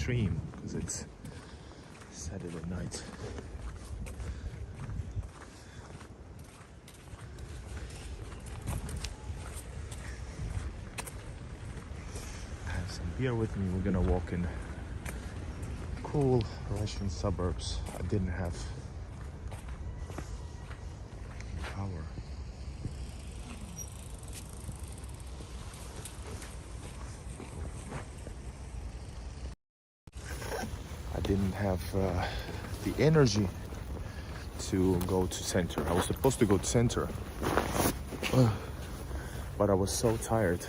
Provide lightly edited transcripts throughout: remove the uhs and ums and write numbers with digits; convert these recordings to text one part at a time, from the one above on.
stream because it's Saturday night. Have some beer with me. We're gonna walk in cool Russian suburbs. I didn't have power. I didn't have the energy to go to center. I was supposed to go to center, but I was so tired.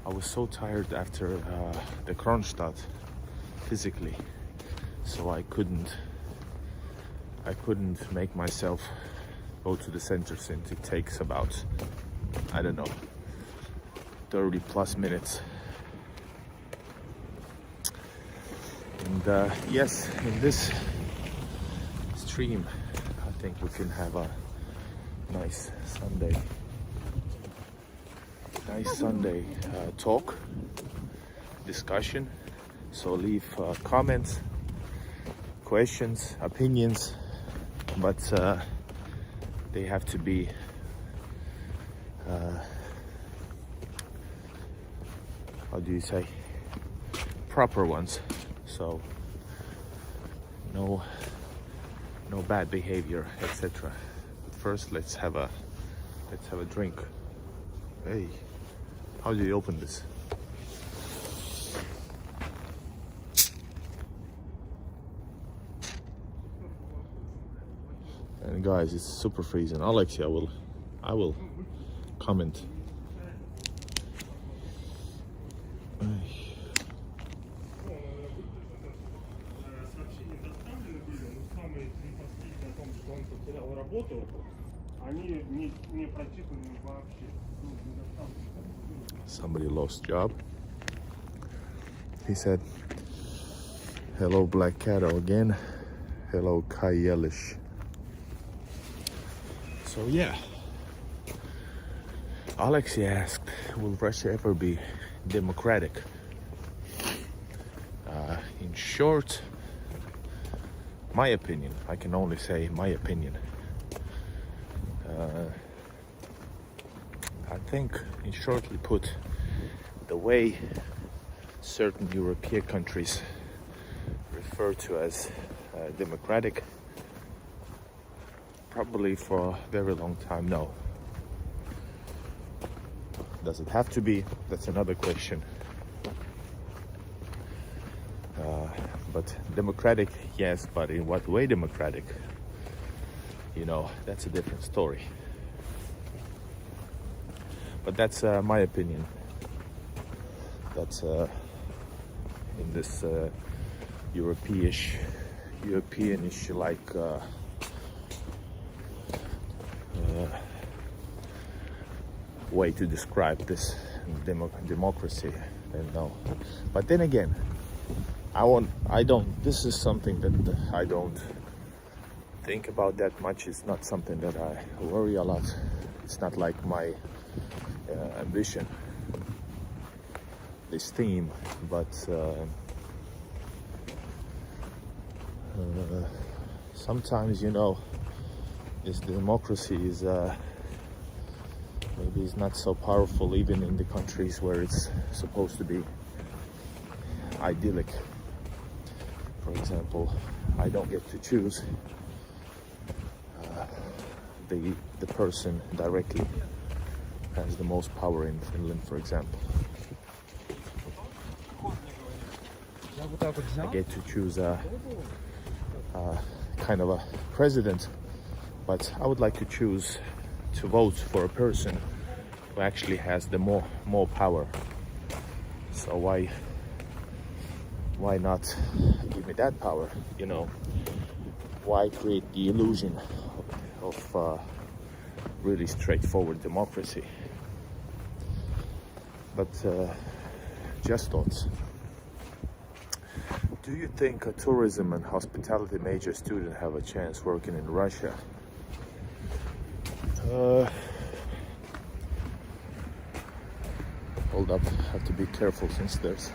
I was so tired after the Kronstadt physically, so I couldn't make myself go to the center since it takes about, I don't know, 30 plus minutes. And yes, in this stream, I think we can have a nice Sunday talk, discussion. So leave comments, questions, opinions, but they have to be how do you say, proper ones. So no bad behavior, etc. But first, let's have a drink. Hey, how do you open this? And guys, it's super freezing. Alexei, I will comment. Somebody lost job. He said, hello Black Cattle again. Hello Kai Yelish. So yeah, Alexei asked, will Russia ever be democratic? In short, my opinion, I can only say my opinion. I think, in shortly put, the way certain European countries refer to as democratic, probably for a very long time, no. Does it have to be? That's another question. But democratic, yes, but in what way democratic? You know, that's a different story. But that's my opinion. That's in this Europeanish like way to describe this democracy. I don't know. But then again, this is something that I don't think about that much. It's not something that I worry a lot. It's not like my ambition, this theme, but sometimes, you know, this democracy is maybe it's not so powerful even in the countries where it's supposed to be idyllic. For example, I don't get to choose the person directly has the most power in Finland, for example. I get to choose a kind of a president, but I would like to choose to vote for a person who actually has the more power. So why not give me that power? You know, why create the illusion of really straightforward democracy? But just thoughts. Do you think a tourism and hospitality major student have a chance working in Russia? Hold up, have to be careful since there's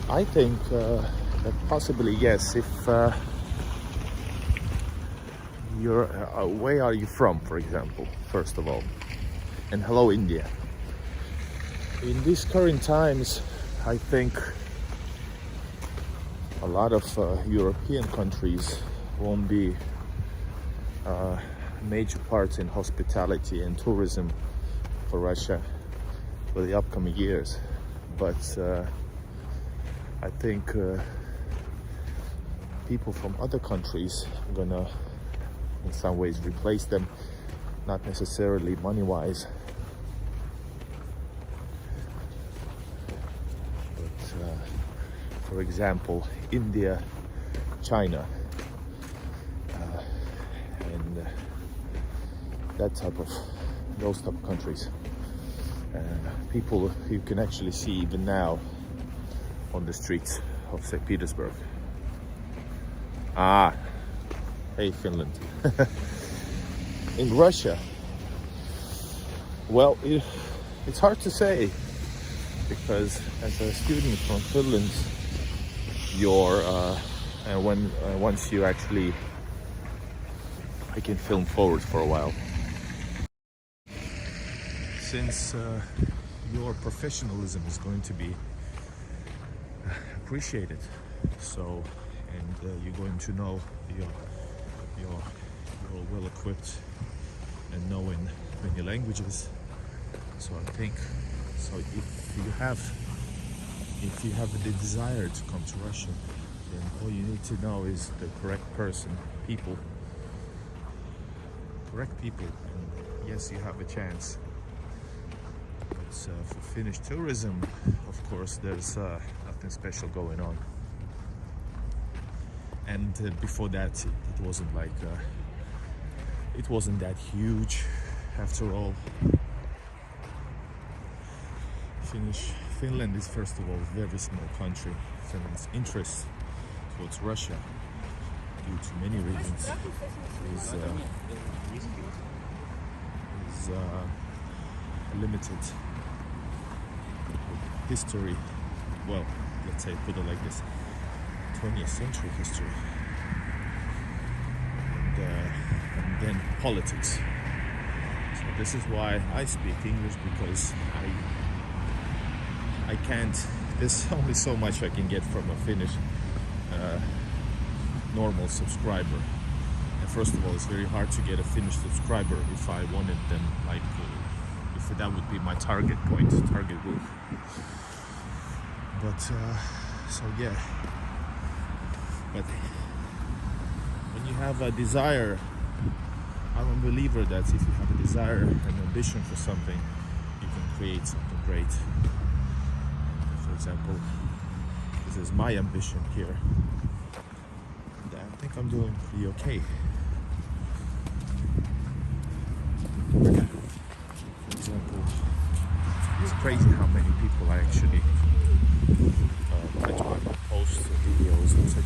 I think that possibly yes. If you're, where are you from, for example, first of all, and hello, India. In these current times, I think a lot of European countries won't be major parts in hospitality and tourism for Russia for the upcoming years. But I think people from other countries are gonna in some ways replace them, not necessarily money-wise, but for example, India, China, and those type of countries. People you can actually see even now on the streets of St. Petersburg. Hey, Finland. In Russia, well, it's hard to say, because as a student from Finland, once you actually, I can film forward for a while. Since your professionalism is going to be appreciated, and you're going to know you're well equipped and knowing many languages. So I think if you have the desire to come to Russia, then all you need to know is the correct people, and yes, you have a chance. But for Finnish tourism, of course, there's nothing special going on. And before that, it wasn't that huge. After all, Finland is first of all a very small country. Finland's interest towards Russia, due to many reasons, is limited. History, well, let's say, put it like this, 20th century history, and then politics. So this is why I speak English, because I can't, there's only so much I can get from a Finnish normal subscriber. And first of all, it's very hard to get a Finnish subscriber if I wanted them, like, if that would be my target group. But so yeah, but when you have a desire, I'm a believer that if you have a desire and ambition for something, you can create something great. For example, this is my ambition here, and I think I'm doing pretty okay. For example, it's crazy how many people I actually post videos, etc.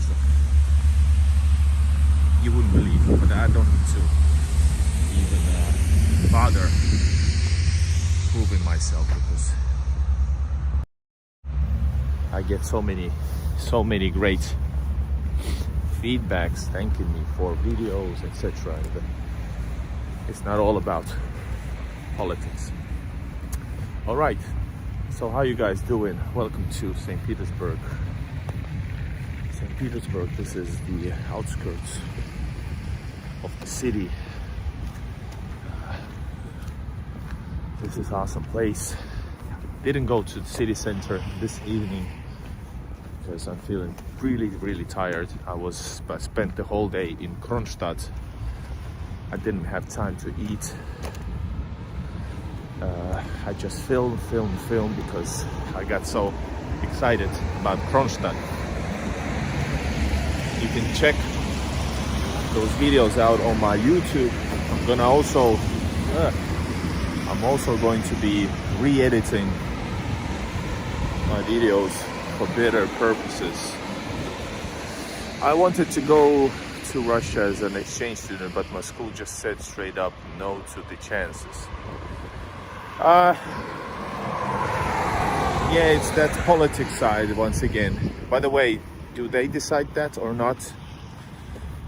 You wouldn't believe it, but I don't need to even bother proving myself, because I get so many great feedbacks thanking me for videos, etc. And it's not all about politics. All right, so how you guys doing? Welcome to St. Petersburg. St. Petersburg, this is the outskirts of the city. This is awesome place. Didn't go to the city center this evening because I'm feeling really tired. I spent the whole day in Kronstadt. I didn't have time to eat. I just filmed because I got so excited about Kronstadt. You can check those videos out on my YouTube. I'm also going to be re-editing my videos for better purposes. I wanted to go to Russia as an exchange student, but my school just said straight up no to the chances. Yeah, it's that politics side once again. By the way, do they decide that or not?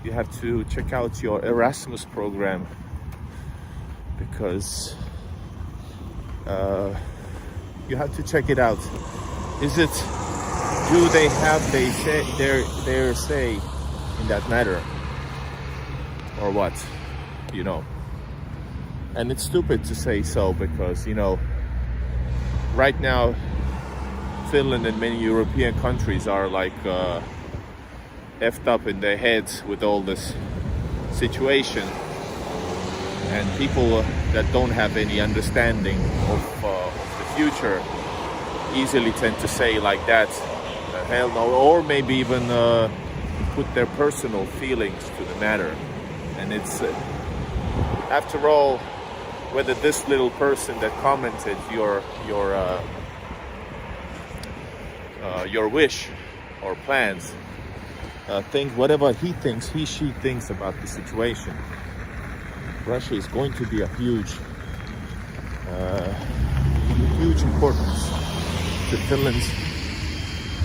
You have to check out your Erasmus program, because you have to check it out. Is it, do they have their say in that matter, or what? You know, and it's stupid to say so, because right now Finland and many European countries are like effed up in their heads with all this situation, and people that don't have any understanding of the future easily tend to say like that, hell no, or maybe even put their personal feelings to the matter. And it's after all, whether this little person that commented your wish or plans, think whatever he she thinks about the situation, Russia is going to be a huge importance to Finland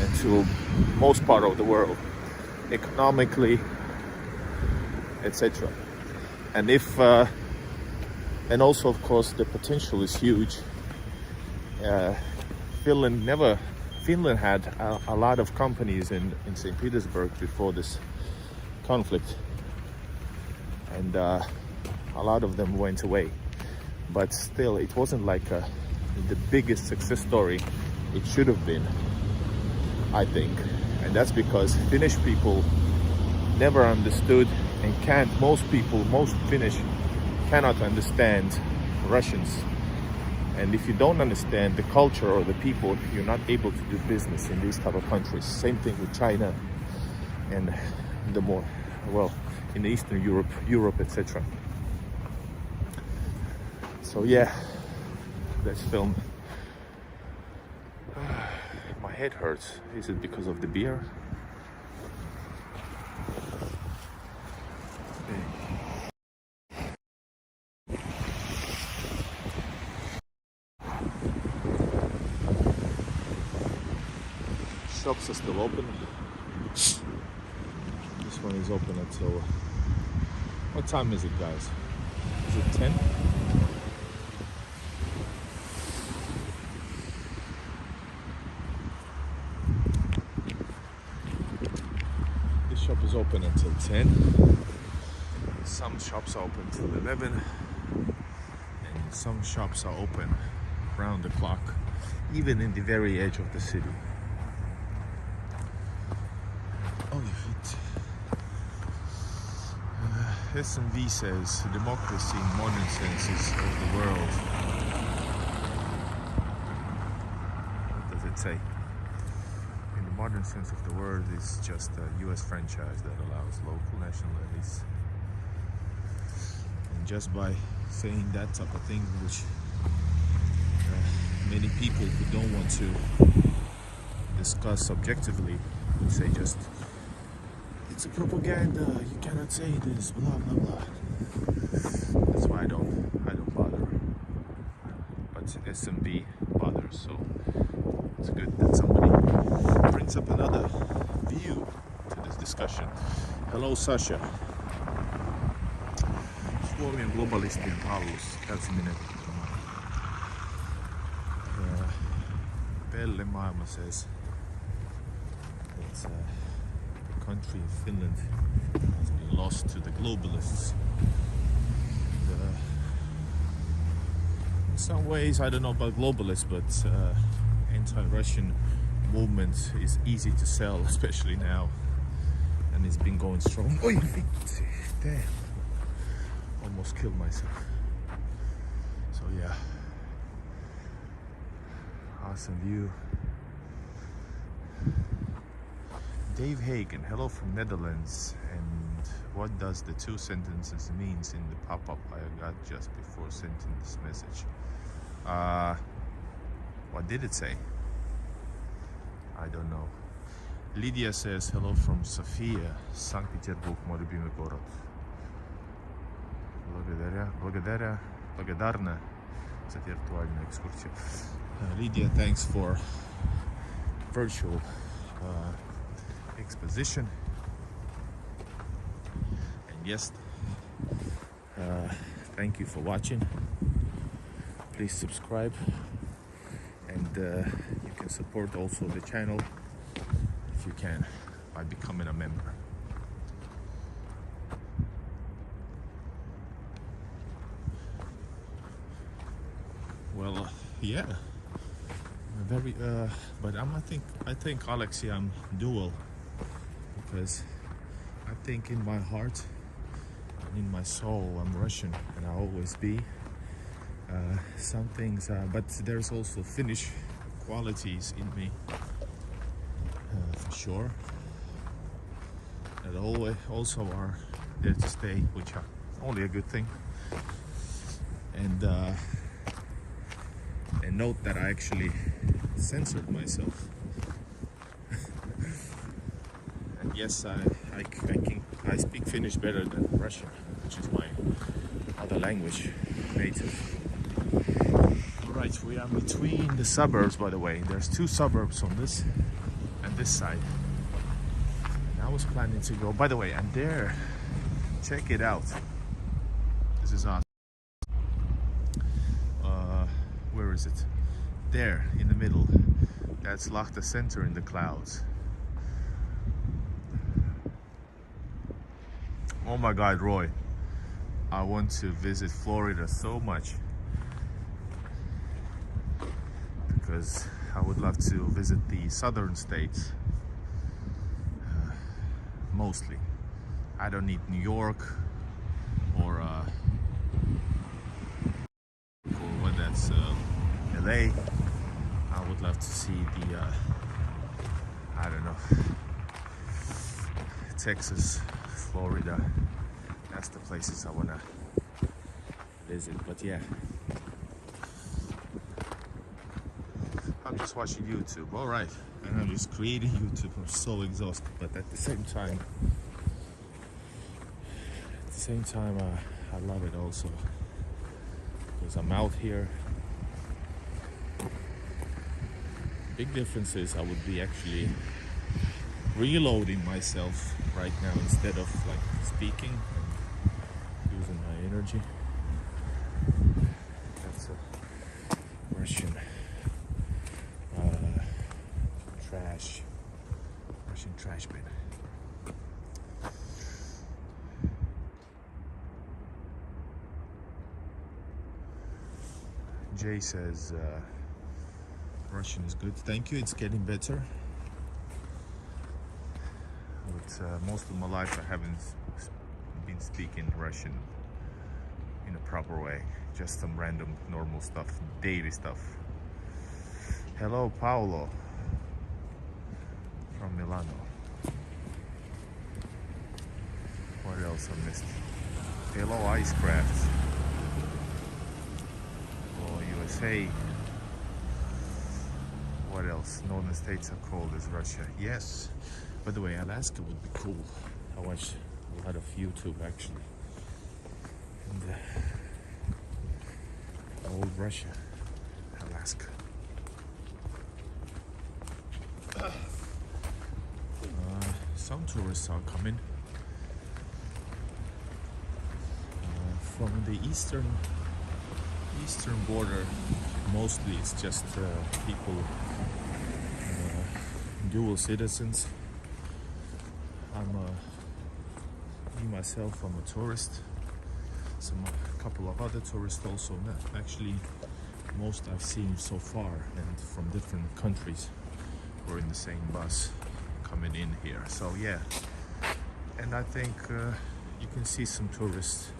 and to most part of the world, economically, etc. And if and also, of course, the potential is huge. Finland had a lot of companies in St. Petersburg before this conflict, and a lot of them went away. But still, it wasn't like the biggest success story it should have been, I think. And that's because Finnish people never understood and most Finnish cannot understand Russians. And if you don't understand the culture or the people, you're not able to do business in these type of countries. Same thing with China and in Eastern Europe, etc. So yeah, let's film. My head hurts. Is it because of the beer? Shops are still open. This one is open until, what time is it, guys? Is it 10? This shop is open until 10. Some shops are open till 11. And some shops are open round the clock, even in the very edge of the city. SMV says democracy in modern senses of the world. What does it say? In the modern sense of the word, it's just a US franchise that allows local national levies. And just by saying that type of thing, which many people who don't want to discuss objectively will say just, it's a propaganda, you cannot say this, blah blah blah. That's why I don't bother. But SMB bothers, so it's good that somebody brings up another view to this discussion. Hello Sasha. Suomen globalistien hallus, kärsiminen. Pelle Maailma says it's country of Finland has been lost to the globalists. In some ways, I don't know about globalists, but anti-Russian movement is easy to sell, especially now, and it's been going strong. Oi, damn! Almost killed myself. So yeah, awesome view. Dave Hagen, hello from Netherlands. And what does the two sentences means in the pop-up I got just before sending this message? What did it say? I don't know. Lydia says hello from Sofia, St. Petersburg, мой любимый город. Благодарна за виртуальную экскурсию. Lydia, thanks for virtual exposition. And yes, thank you for watching. Please subscribe, and you can support also the channel if you can by becoming a member. Well, yeah, very. But I think Alexei, I'm dual, because I think in my heart and in my soul I'm Russian, and I'll always be. Some things, but there's also Finnish qualities in me, for sure, that always also are there to stay, which are only a good thing. And note that I actually censored myself. And yes, I speak Finnish better than Russian, which is my other language, native. Alright, we are between the suburbs, by the way. There's two suburbs on this and this side. And I was planning to go, by the way, and there, check it out. This is awesome. Where is it? There, in the middle. That's Lahta Center in the clouds. Oh my God, Roy. I want to visit Florida so much, because I would love to visit the southern states, mostly. I don't need New York or what that's LA. I would love to see the I don't know, Texas, Florida. That's the places I wanna visit. But yeah, I'm just watching YouTube. All right, and I'm just creating YouTube. I'm so exhausted, but at the same time, I love it also, because I'm out here. Big difference is I would be actually reloading myself right now instead of like speaking and using my energy. That's a Russian trash bin. Jay says Russian is good. Thank you. It's getting better. But most of my life I haven't been speaking Russian in a proper way. Just some random normal stuff, daily stuff. Hello, Paolo from Milano. What else I missed? Hello, Icecraft. Oh, USA. What else? Northern states are cold as Russia. Yes. By the way, Alaska would be cool. I watch a lot of YouTube actually. And old Russia, Alaska. Some tourists are coming from the eastern border. Mostly it's just people, dual citizens. Me myself, I'm a tourist. A couple of other tourists also. Actually, most I've seen so far, and from different countries, were in the same bus coming in here. So yeah, and I think you can see some tourists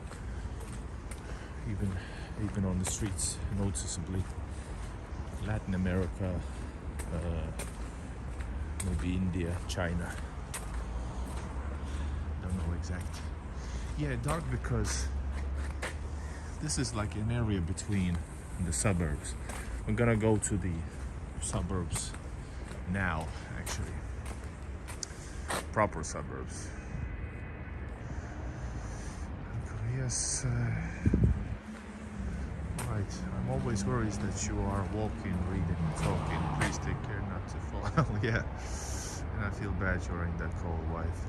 even on the streets, noticeably. Latin America, maybe India, China. Don't know exact. Yeah, dark because this is like an area between the suburbs. I'm gonna go to the suburbs now, actually. Proper suburbs. Yes. Right, I'm always worried that you are walking, reading, and talking. Please take care not to fall. Yeah, and I feel bad you're in that cold, wife.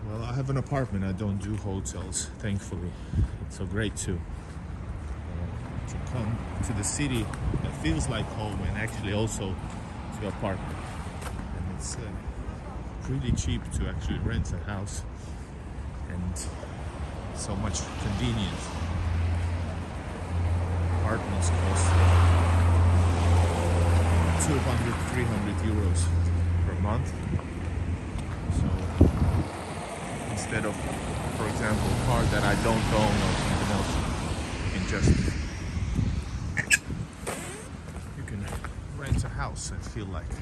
Well, I have an apartment. I don't do hotels, thankfully. It's so great to come to the city that feels like home, and actually also to apartment. And it's really cheap to actually rent a house, and so much convenience. Apartments cost 200, 300 euros per month. So instead of, for example, a car that I don't own or something else, you can rent a house and feel like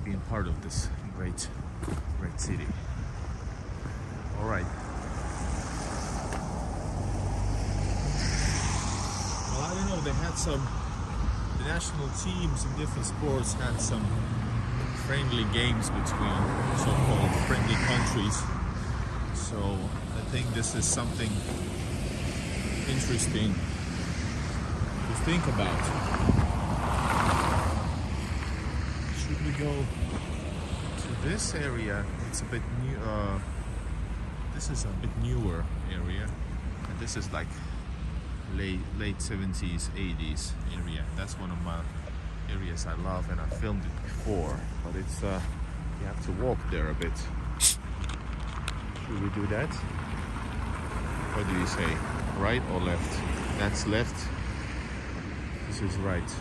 being part of this great city. All right. Well, I don't know. They had the national teams in different sports had some friendly games between so-called friendly countries. So I think this is something interesting to think about. Should we go to this area? It's a bit new. This is a bit newer area, and this is like late 70s, 80s area. That's one of my areas I love, and I filmed it before. But it's you have to walk there a bit. Should we do that? What do you say? Right or left? That's left. This is right.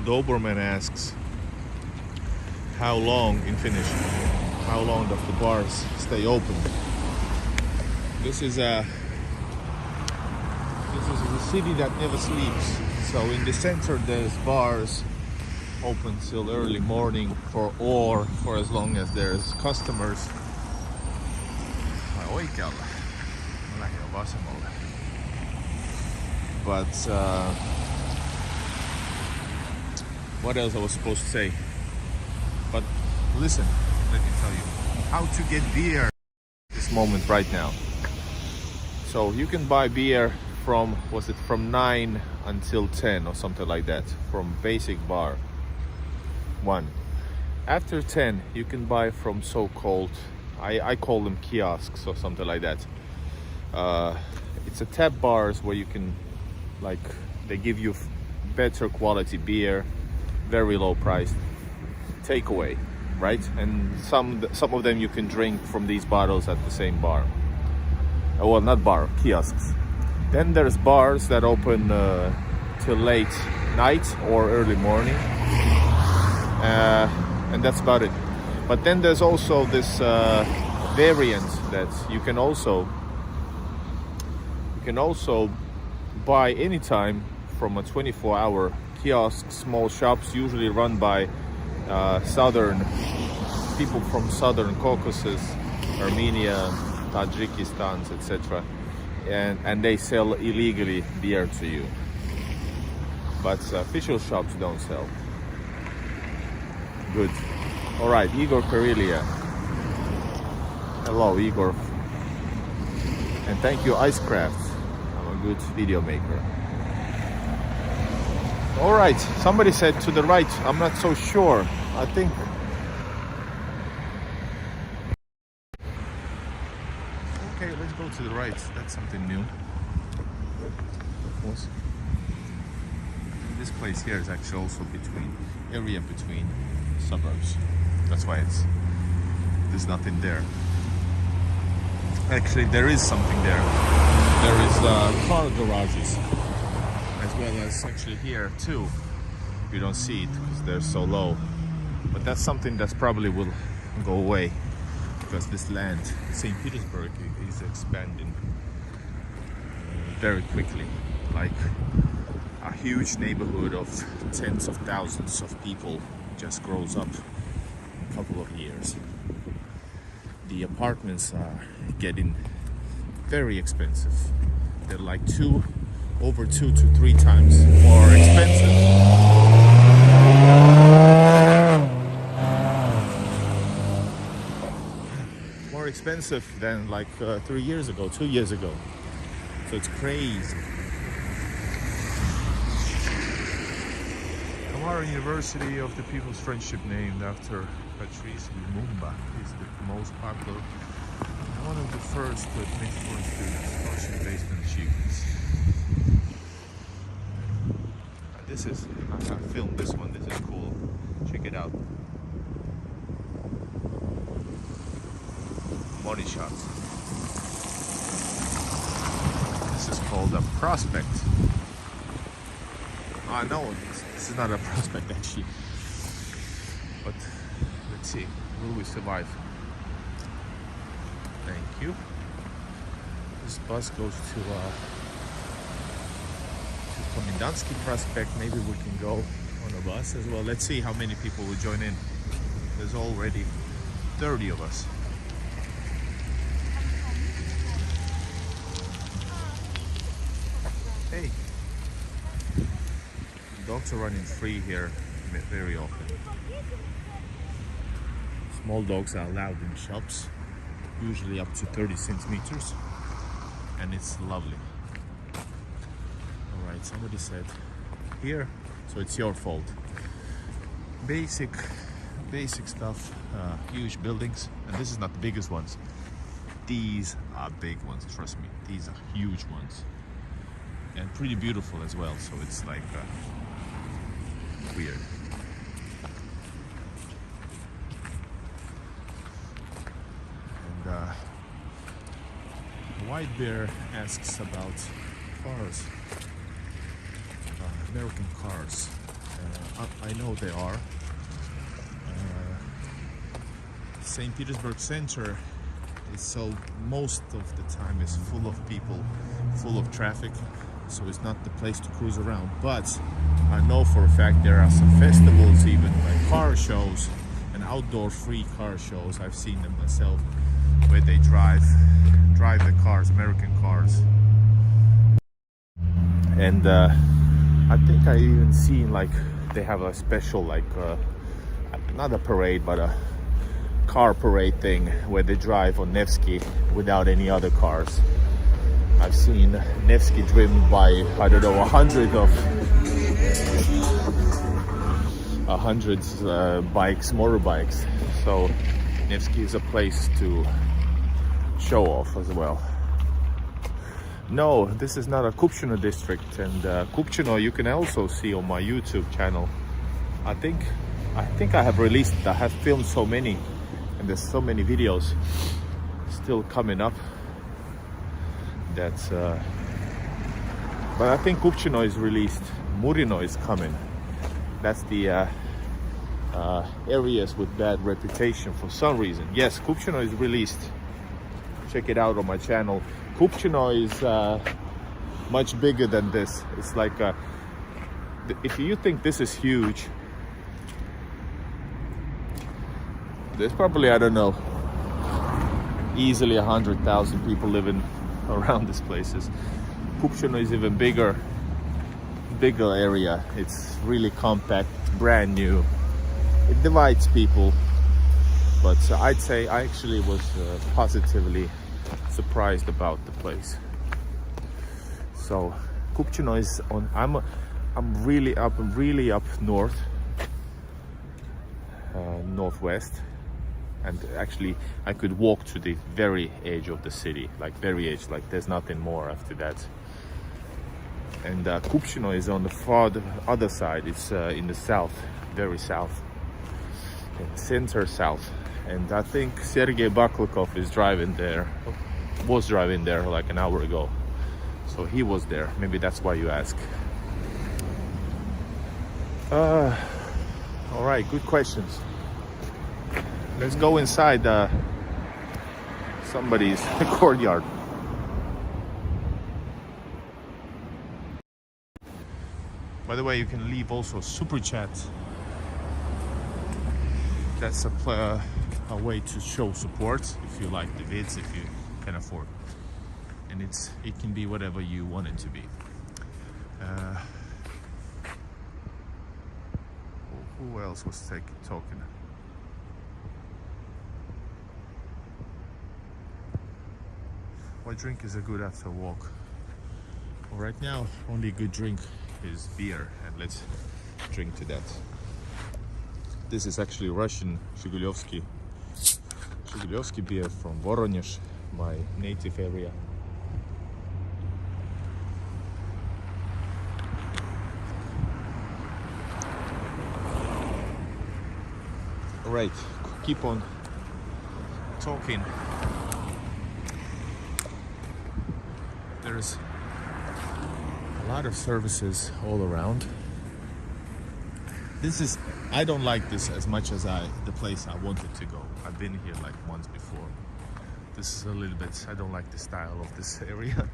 Doberman asks, how long in Finnish? How long does the bars stay open? This is a city that never sleeps. So in the center there's bars open till early morning or for as long as there's customers. Oikealle. Mä lähdin vasemmalle. But what else I was supposed to say? But listen, let me tell you how to get beer at this moment right now. So you can buy beer from, from 9 until 10 or something like that, from basic bar 1. After 10 you can buy from so-called, I call them kiosks or something like that. It's a tap bars where you can, like, they give you better quality beer, very low price, takeaway, right? And some of them you can drink from these bottles at the same bar. Well, not bar, kiosks. Then there's bars that open till late night or early morning, and that's about it. But then there's also this variant that you can also buy anytime from a 24-hour kiosk, small shops, usually run by southern people from southern Caucasus, Armenia, Tajikistan, etc. And they sell illegally beer to you. But official shops don't sell. Good. All right, Igor Karelia. Hello, Igor. And thank you, Icecraft. I'm a good video maker. All right, somebody said to the right. I'm not so sure. I think. Okay, let's go to the right. That's something new. This place here is actually also between suburbs. That's why there's nothing there. Actually, there is something there. There is car garages, as well as actually here too. You don't see it because they're so low, but that's something that's probably will go away because this land, St. Petersburg, is expanding very quickly, like a huge neighborhood of tens of thousands of people just grows up in a couple of years. The apartments are getting very expensive. They're like over 2 to 3 times more expensive. More expensive than like 3 years ago, 2 years ago. So it's crazy. Our university of the People's Friendship, named after Patrice Lumumba, is the most popular and one of the first to admit foreign students Russian-based achievements. This is, I filmed this one, this is cool. Check it out. Money shots. This is called a prospect. No, this is not a prospect actually. But let's see, will we survive? Thank you. This bus goes to Komendansky Prospect. Maybe we can go on a bus as well. Let's see how many people will join in. There's already 30 of us. Hey. Dogs are running free here very often. Small dogs are allowed in shops, usually up to 30 centimeters, and it's lovely. Alright, somebody said here, so it's your fault. Basic stuff, huge buildings, and this is not the biggest ones. These are big ones, trust me. These are huge ones. And pretty beautiful as well, so it's like weird. And White Bear asks about cars, American cars. I know they are. St. Petersburg center is so most of the time is full of people, full of traffic. So it's not the place to cruise around, but I know for a fact there are some festivals, even like car shows and outdoor free car shows. I've seen them myself, where they drive the cars, American cars. And I think I even seen like they have a special like not a parade but a car parade thing where they drive on Nevsky without any other cars. I've seen Nevsky driven by, I don't know, hundreds bikes, motorbikes. So Nevsky is a place to show off as well. No, this is not a Kupchino district, and Kupchino you can also see on my YouTube channel. I think I have released it. I have filmed so many, and there's so many videos still coming up. That's but I think Kupchino is released. Murino is coming. That's the areas with bad reputation for some reason. Yes, Kupchino is released. Check it out on my channel. Kupchino is much bigger than this. It's like if you think this is huge, there's probably, I don't know, easily 100,000 people living around these places. Kupchino is even bigger area. It's really compact, brand new. It divides people, but I'd say I actually was positively surprised about the place. So Kupchino is on. I'm really up north, northwest. And actually, I could walk to the very edge of the city, like very edge, like there's nothing more after that. And Kupchino is on the far other side. It's in the south, very south, in center south. And I think Sergei Baklakov is was driving there like an hour ago. So he was there. Maybe that's why you ask. All right, good questions. Let's go inside somebody's courtyard. By the way, you can leave also super chat. That's a way to show support if you like the vids, if you can afford. and it can be whatever you want it to be. Who else was talking? What drink is a good after a walk? Well, right now, only good drink is beer, and let's drink to that. This is actually Russian Zhigulyovsky beer from Voronezh, my native area. All right, keep on talking. There's a lot of services all around. I don't like this as much as the place I wanted to go. I've been here like once before. This is a little bit, I don't like the style of this area.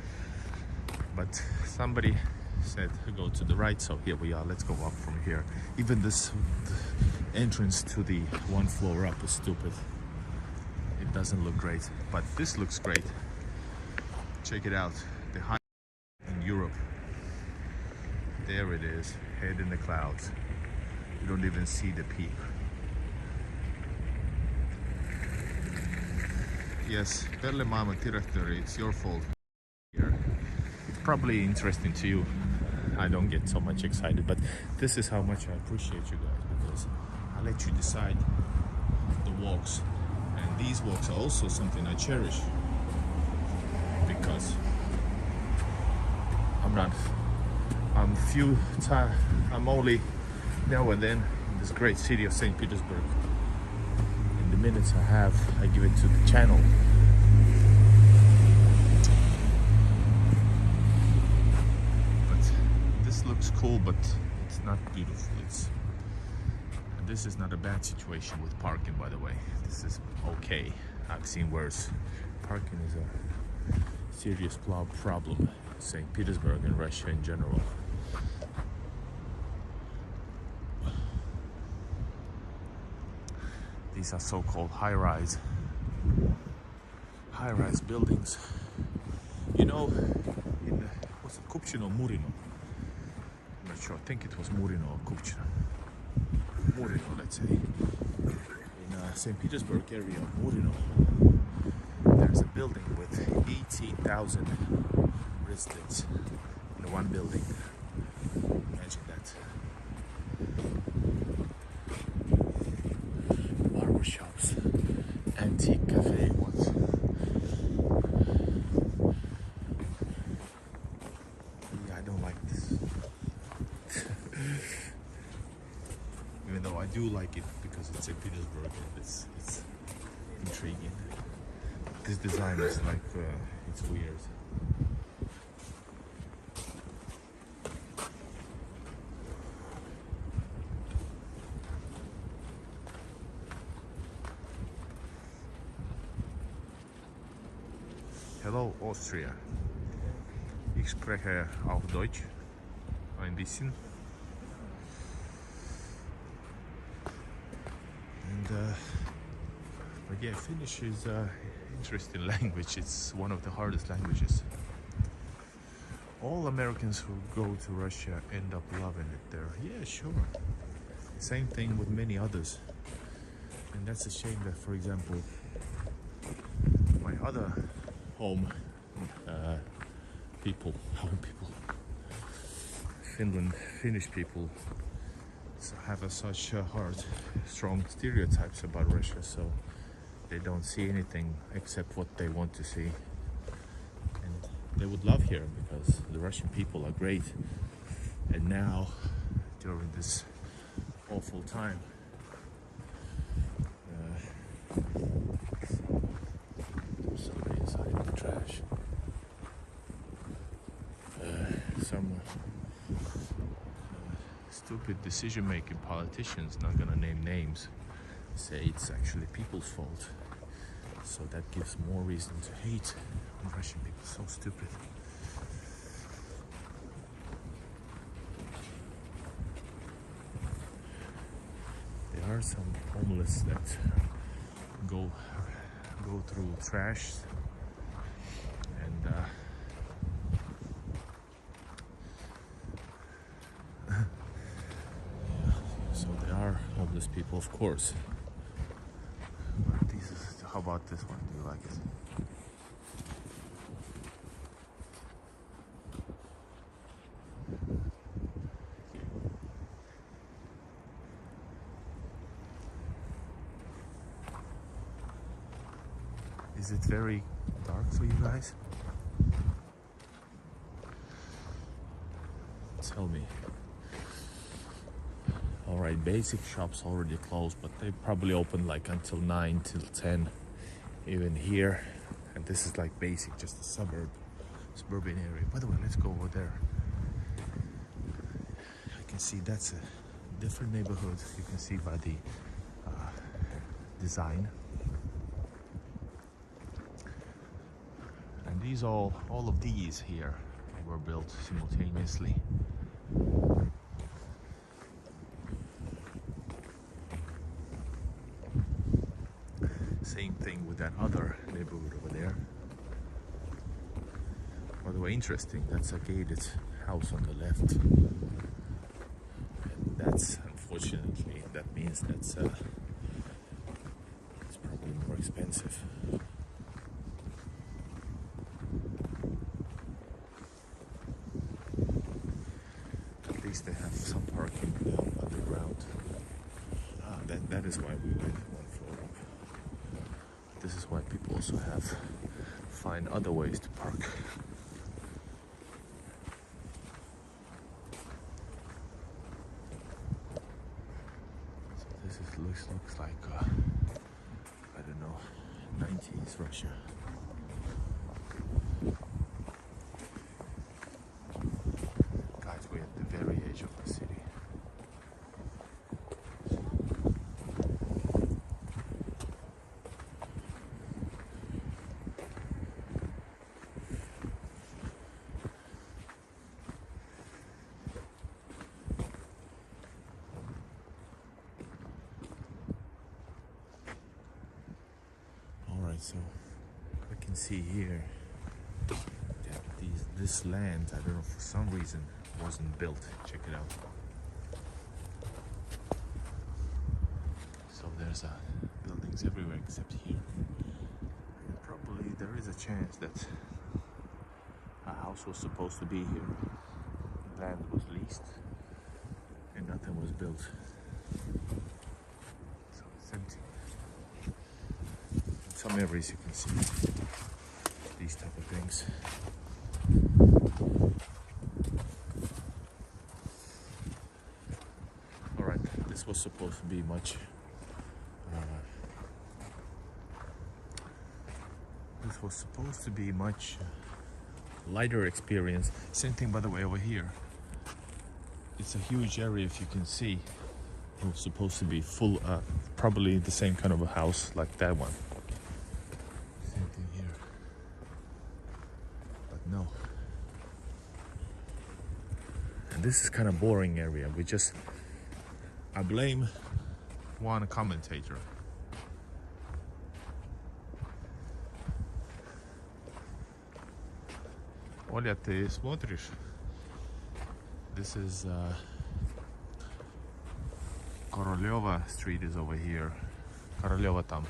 But somebody said go to the right, so here we are. Let's go up from here. Even this entrance to the one floor up is stupid. It doesn't look great, but this looks great. Check it out. The high in Europe. There it is, head in the clouds. You don't even see the peak. Yes, Perle Mama Directory, it's your fault. Here. It's probably interesting to you. I don't get so much excited, but this is how much I appreciate you guys, because I let you decide the walks. And these walks are also something I cherish, because I'm only now and then in this great city of St. Petersburg. In the minutes I give it to the channel. But this looks cool, but it's not beautiful. This is not a bad situation with parking, by the way. This is okay. I've seen worse. Parking is a serious problem in St. Petersburg and Russia in general. These are so-called high-rise buildings. You know, was it Kupchino or Murino? I'm not sure. I think it was Murino or Kupchino. Murino, let's say. In St. Petersburg area, Murino, there's a building with 18,000 residents in one building. Imagine that. Barbershops, antique cafe ones. Yeah, I don't like this. Even though I do like it because it's in Petersburg and it's intriguing. This design is like, it's weird. Hello, Austria. Ich spreche auch Deutsch. Ein bisschen. But yeah, Finnish is an interesting language. It's one of the hardest languages. All Americans who go to Russia end up loving it there. Yeah, sure. Same thing with many others. And that's a shame that, for example, my other Finnish people have such hard, strong stereotypes about Russia, so they don't see anything except what they want to see. And they would love here because the Russian people are great. And now, during this awful time, there's somebody inside the trash. Some stupid decision-making politicians, not gonna name names, say it's actually people's fault. So that gives more reason to hate Russian people. So stupid. There are some homeless that go through trash, and homeless people, of course. But how about this one? Do you like it? Is it very dark for you guys? Tell me. Alright, basic shops already closed, but they probably open like until 9 till 10, even here. And this is like basic, just a suburban area. By the way, let's go over there. I can see that's a different neighborhood. You can see by the design. And these all of these here were built simultaneously. Same thing with that other neighborhood over there. By the way, interesting, that's a gated house on the left. And that's, unfortunately, that means that's it's probably more expensive. At least they have some parking underground. That is why we went one floor up. This is why people also find other ways to park. So this looks like I don't know, 90s Russia. Guys, we're at the very edge of the city. So I can see here that this land, I don't know, for some reason wasn't built. Check it out. So there's buildings everywhere except here. And probably there is a chance that a house was supposed to be here. Land was leased and nothing was built. So it's empty. Some areas you can see these type of things. Alright, this was supposed to be much lighter experience. Same thing, by the way, over here. It's a huge area, if you can see. It was supposed to be full, probably the same kind of a house like that one. No. And this is kind of boring area. I blame one commentator. Оля, ты смотришь? This is Королева Street is over here. Королева там.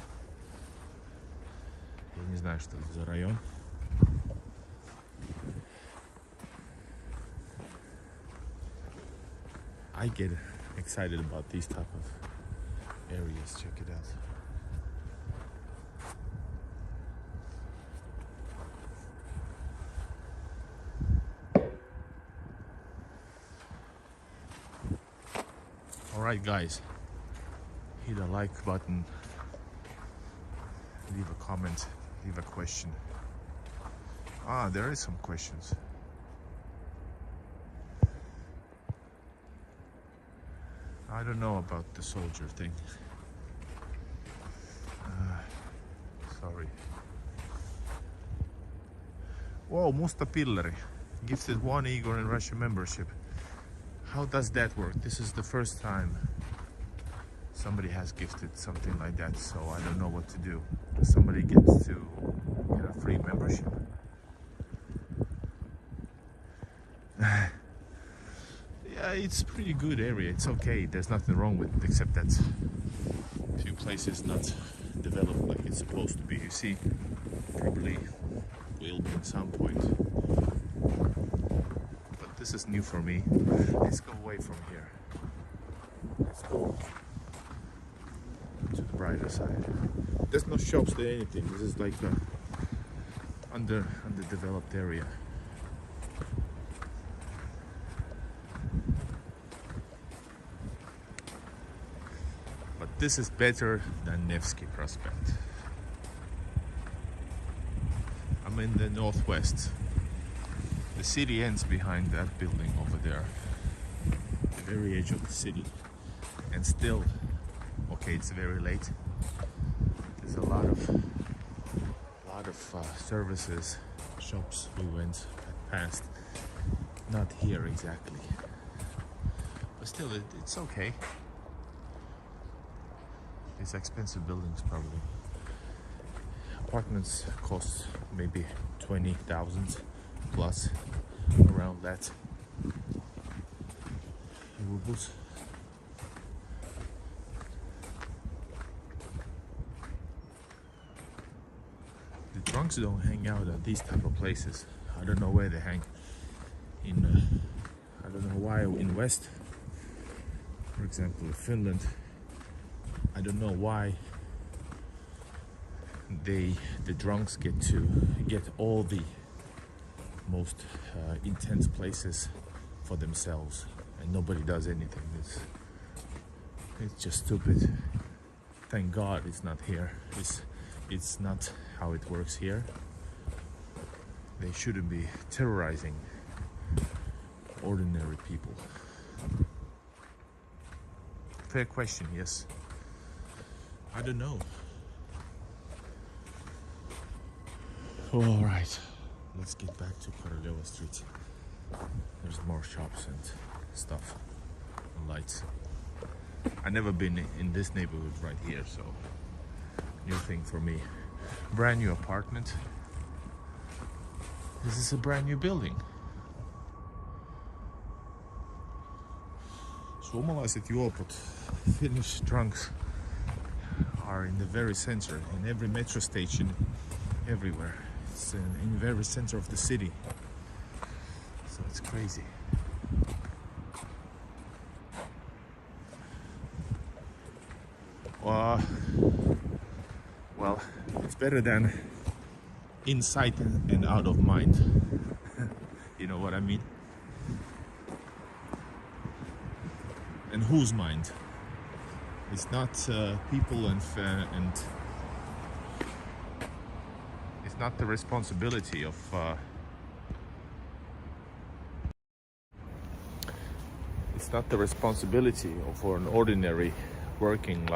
Я не знаю, что это за район. I get excited about these type of areas. Check it out. Alright guys, hit the like button, leave a comment, leave a question. There is some questions. I don't know about the soldier thing. Sorry. Whoa, Musta Pilleri gifted 1 Igor in Russian membership. How does that work? This is the first time somebody has gifted something like that, so I don't know what to do. Does somebody get to get a free membership? Yeah, It's a pretty good area. It's okay. There's nothing wrong with it, except that a few places not developed like it's supposed to be. You see, probably will be at some point. But this is new for me. Let's go away from here. Let's go to the brighter side. There's no shops there, anything. This is like a underdeveloped area. But this is better than Nevsky Prospect. I'm in the northwest. The city ends behind that building over there, the very edge of the city. And still, okay, it's very late. There's a lot of services, shops we went past. Not here exactly, but still, it's okay. These expensive buildings probably. Apartments cost maybe 20,000 plus, around that rubles. The drunks don't hang out at these type of places. I don't know where they hang. I don't know why in West, for example, in Finland. I don't know why the drunks get all the most intense places for themselves, and nobody does anything. It's just stupid. Thank God it's not here. It's not how it works here. They shouldn't be terrorizing ordinary people. Fair question, yes. I don't know. All right, let's get back to Koroleva Street. There's more shops and stuff and lights. I've never been in this neighborhood right here, so new thing for me. Brand new apartment. This is a brand new building. Suomalaiset juopot, Finnish drunks, are in the very center, in every metro station, everywhere. It's in the very center of the city, so it's crazy. Well, it's better than in sight and out of mind. You know what I mean? And whose mind? It's not people and it's not the responsibility of it's not the responsibility of an ordinary working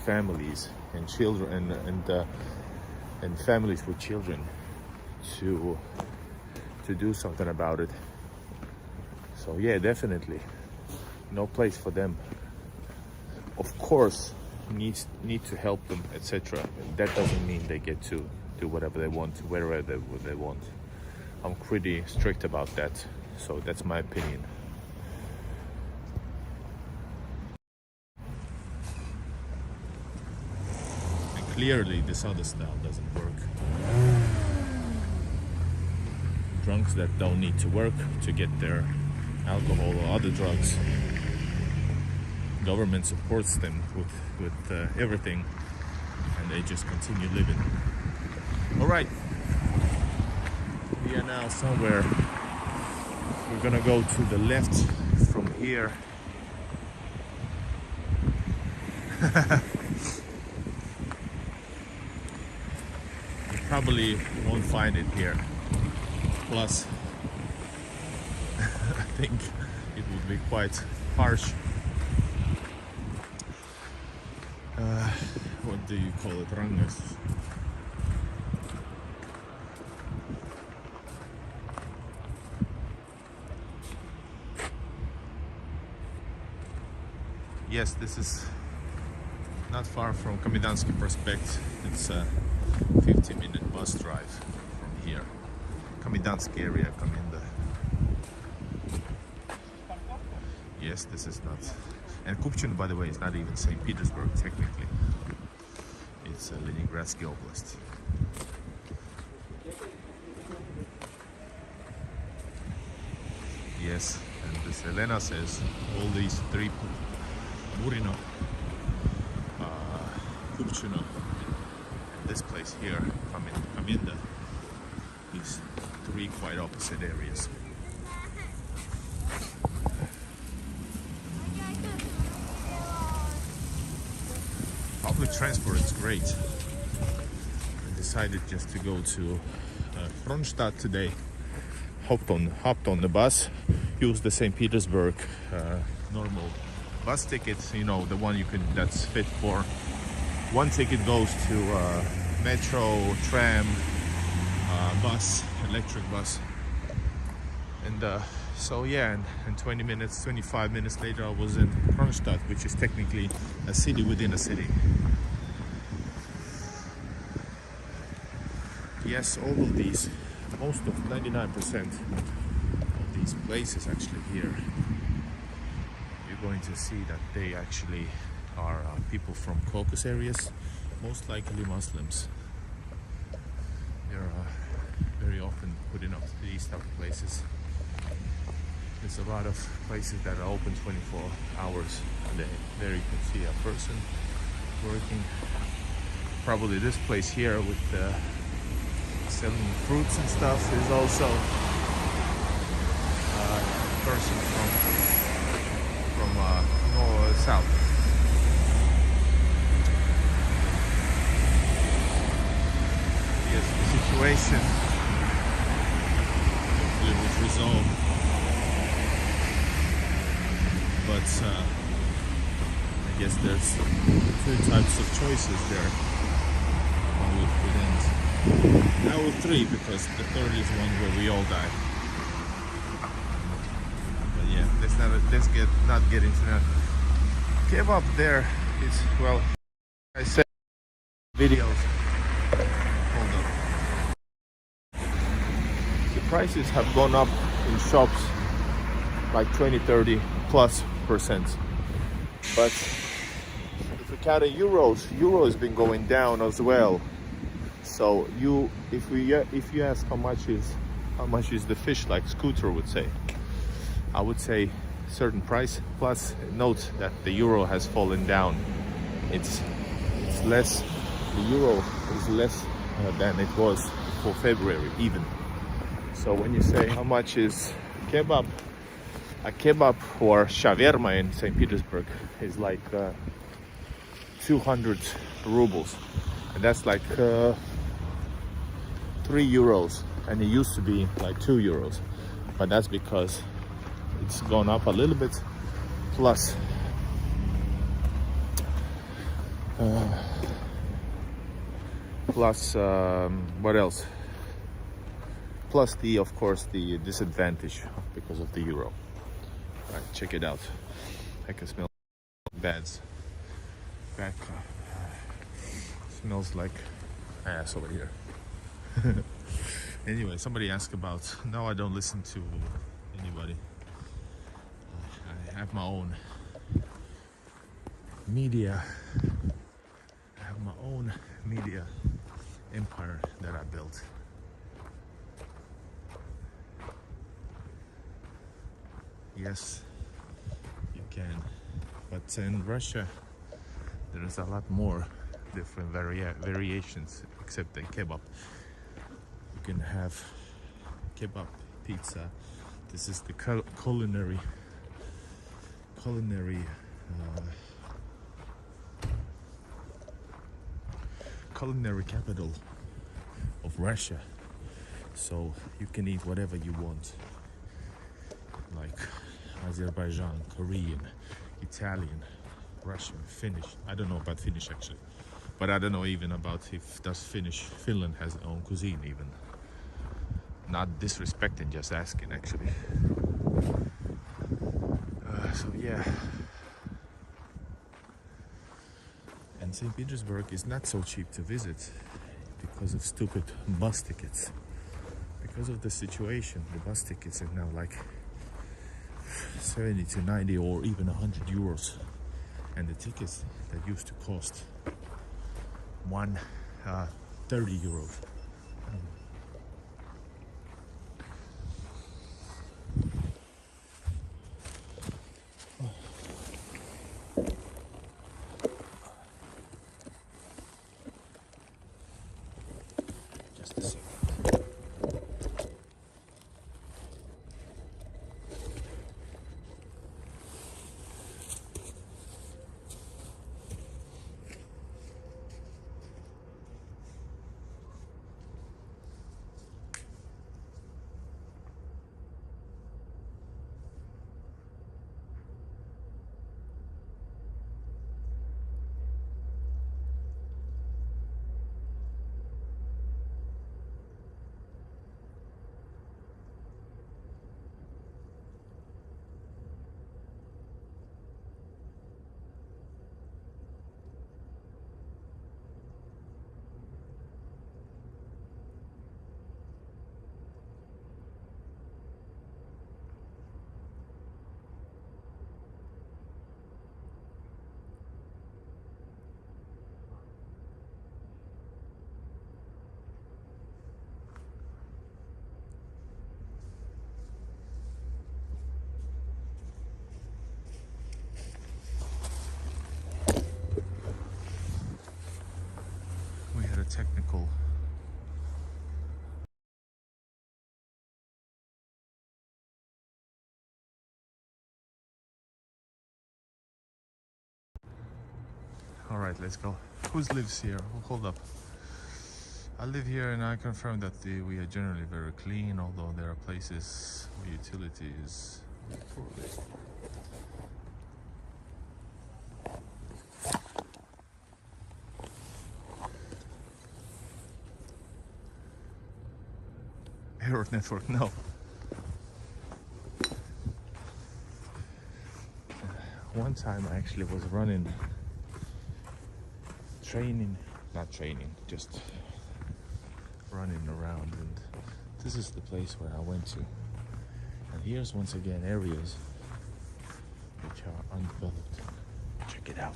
families and children and families with children to do something about it. So yeah, definitely no place for them. Of course, need to help them, etc. That doesn't mean they get to do whatever they want, wherever they want. I'm pretty strict about that, so that's my opinion. And clearly, this other style doesn't work. Drunks that don't need to work to get their alcohol or other drugs. Government supports them with everything, and they just continue living. All right, we are now somewhere. We're gonna go to the left from here. You probably won't find it here. Plus, I think it would be quite harsh. What do you call it? Rangas. Yes, this is not far from Komidansky Prospect. It's a 50-minute bus drive from here. Komidansky area, Kominda. Yes, this is not. And Kupchino, by the way, is not even St. Petersburg technically. It's Leningradsky Oblast. Yes, and this Elena says all these three, Murino, Kupchino, and this place here, Kaminda, these three quite opposite areas. Public transport is great. I decided just to go to Kronstadt today. Hopped on the bus, used the St. Petersburg normal bus ticket, you know, the one that's fit for. One ticket goes to metro, tram, bus, electric bus, and so yeah, and 25 minutes later I was in Kronstadt, which is technically a city within a city. Yes, all of these, most of 99% of these places actually here, you're going to see that they actually are people from Caucasus areas, most likely Muslims. They're very often putting up these type of places. There's a lot of places that are open 24 hours a day. There you can see a person working. Probably this place here with selling fruits and stuff is also a person from north south. Yes, the situation hopefully was resolved, but I guess there's two types of choices there. How it could end. Now three, because the third is one where we all die. But yeah, let's not get into that. Kebab there is, well, I said videos. Hold on. The prices have gone up in shops like 20-30+%. But if we count in euros, euro has been going down as well. So if you ask how much is the fish, like Scooter would say, I would say certain price. Plus note that the euro has fallen down. It's less. The euro is less than it was for February even. So when you say how much is kebab, a kebab or shawarma in St. Petersburg is like 200 rubles, and that's like 3 euros, and it used to be like 2 euros, but that's because it's gone up a little bit. Plus what else? Plus of course the disadvantage because of the euro. All right, check it out. I can smell back. Smells like ass over here. Anyway, somebody asked about, no, I don't listen to anybody. I have my own media. I have my own media empire that I built. Yes, you can. But in Russia, there is a lot more different variations except the kebab. You can have kebab pizza. This is the culinary capital of Russia. So you can eat whatever you want, like Azerbaijan, Korean, Italian, Russian, Finnish. I don't know about Finnish actually, but I don't know even about if Finland has its own cuisine even. Not disrespecting, just asking actually. So yeah. And St. Petersburg is not so cheap to visit because of stupid bus tickets. Because of the situation, the bus tickets are now like 70 to 90 or even 100 euros. And the tickets that used to cost 30 euros. Just a second. We had a technical all right, let's go. Who lives here? Hold up. I live here and I confirm that we are generally very clean, although there are places where utility is poorly. Error network, no. One time I actually was running just running around, and this is the place where I went to. And here's once again areas which are undeveloped. Check it out.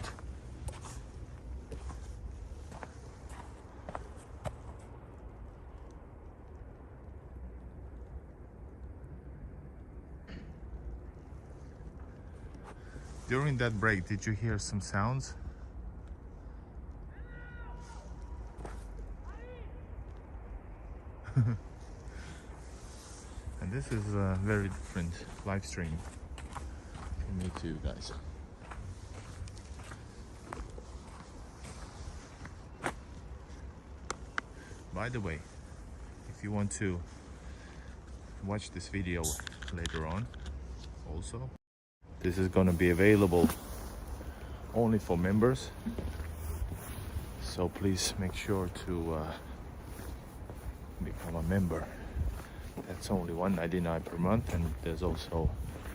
During that break, did you hear some sounds? And this is a very different live stream for me too, guys. By the way, if you want to watch this video later on also, this is going to be available only for members, so please make sure to become a member. That's only $1.99 per month, and there's also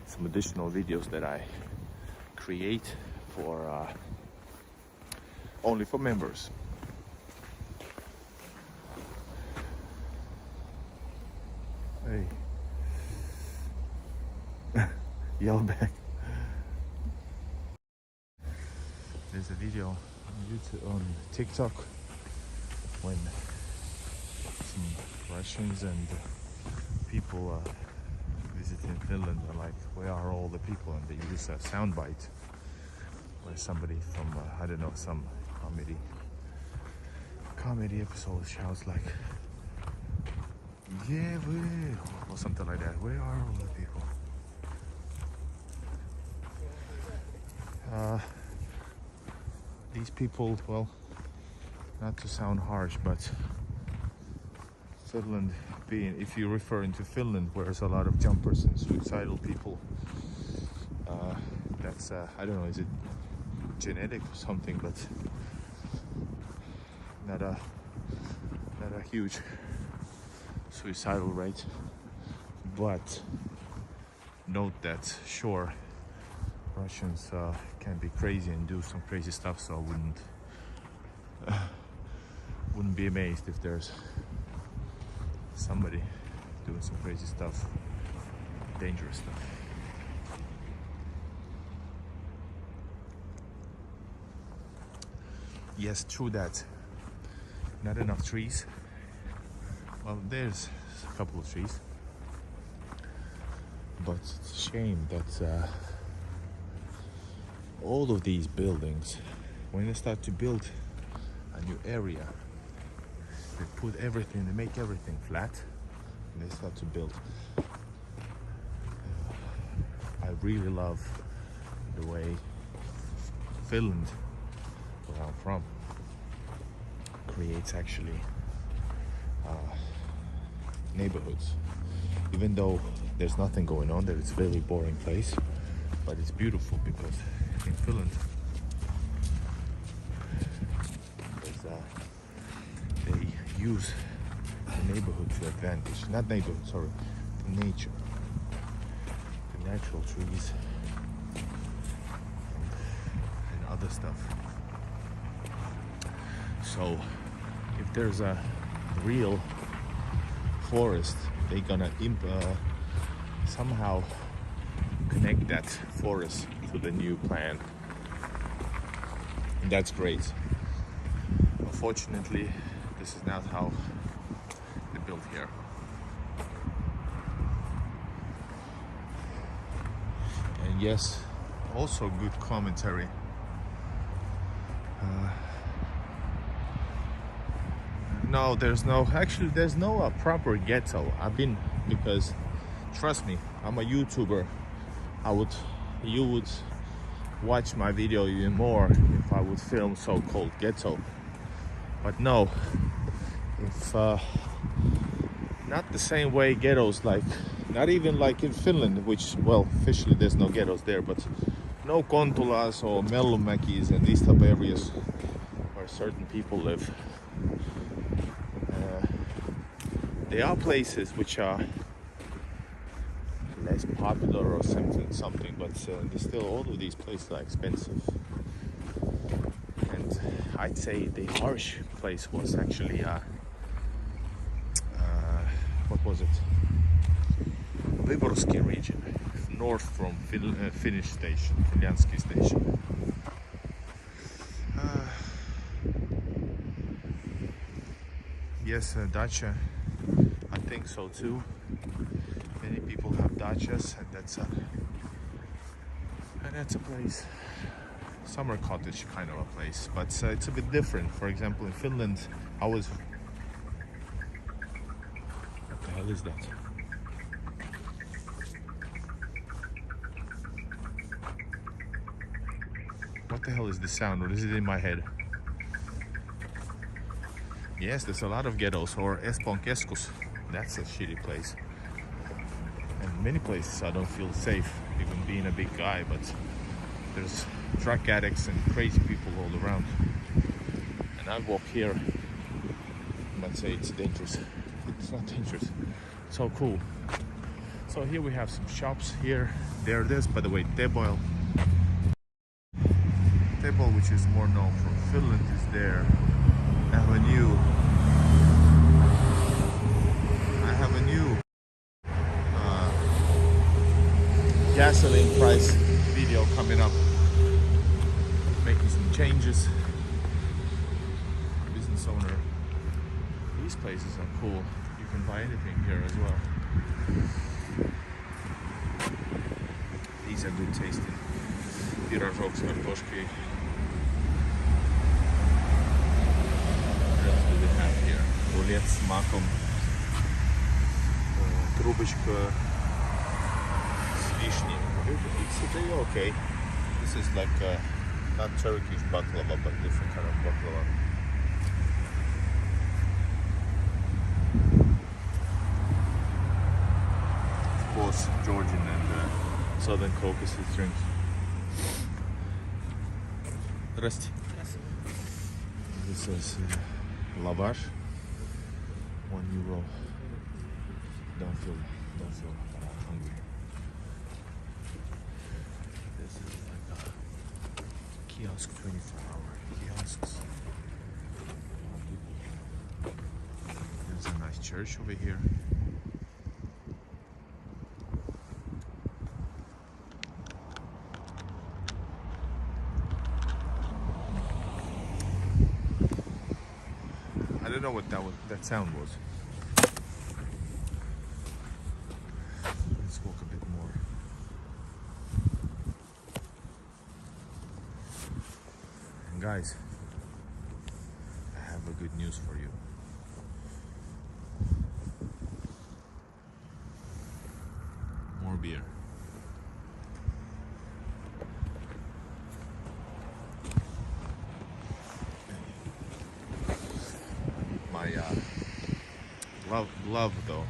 some additional videos that I create for only for members. Hey, yell back. There's a video on YouTube, on TikTok, when some Russians and people visiting Finland are like, "Where are all the people?" And they use a soundbite where somebody from I don't know, some comedy episode shouts like, "Yeah, or something like that. Where are all the people?" These people, well, not to sound harsh, but Finland being, if you're referring to Finland, where there's a lot of jumpers and suicidal people, that's I don't know, is it genetic or something, but not a huge suicidal rate. But note that, sure, Russians can be crazy and do some crazy stuff, so I wouldn't be amazed if there's somebody doing some crazy stuff, dangerous stuff. Yes, true that. Not enough trees. Well, there's a couple of trees, but it's a shame that all of these buildings, when they start to build a new area, they put everything, they make everything flat, and they start to build. I really love the way Finland, where I'm from, creates actually neighborhoods. Even though there's nothing going on there, it's a very boring place, but it's beautiful because in Finland they use the neighborhood to advantage. Not neighborhood, sorry, the nature, the natural trees and other stuff. So if there's a real forest, they're gonna somehow connect that forest to the new plan, and that's great. Unfortunately, this is not how they built here. And yes, also good commentary. No, there's no proper ghetto. Because trust me, I'm a YouTuber. You would watch my video even more if I would film so-called ghetto. But no, if not the same way ghettos, like not even like in Finland, which, well, officially there's no ghettos there, but no Kontulas or Mellumäkis and these type of areas where certain people live. There are places which are less popular or something, but still all of these places are expensive. And I'd say the harsh place was actually what was it? Vyborski region, north from Finnish station, Finlandsky station. Yes, dacha. I think so too. Many people have dachas, and that's a place, summer cottage kind of a place, but it's a bit different. For example, in Finland, what the hell is that? What the hell is the sound, or is it in my head? Yes, there's a lot of ghettos, or Espoon Keskus. That's a shitty place. And many places I don't feel safe, even being a big guy, but there's drug addicts and crazy people all around. And I walk here, I might say it's dangerous. It's not dangerous, it's so cool. So here we have some shops here. There's, by the way, Teboil. Teboil, which is more known from Finland, is there. I have a new gasoline price video coming up, making some changes. Business owner. These places are cool. You can buy anything here as well. These are good tasting. Piražok, kartoški. What else do they have here? Rulets s makom. Trubička s višnji. It's okay. This is like not Turkish baklava, but different kind of baklava. Of course, Georgian and Southern Caucasus drinks. Zdrasty. This is lavash. €1. Don't feel hungry. This is like a kiosk, 24-hour kiosks. There's a nice church over here. know what that sound was. Let's walk a bit more. And guys, I have a good news for you. More beer. My glove though.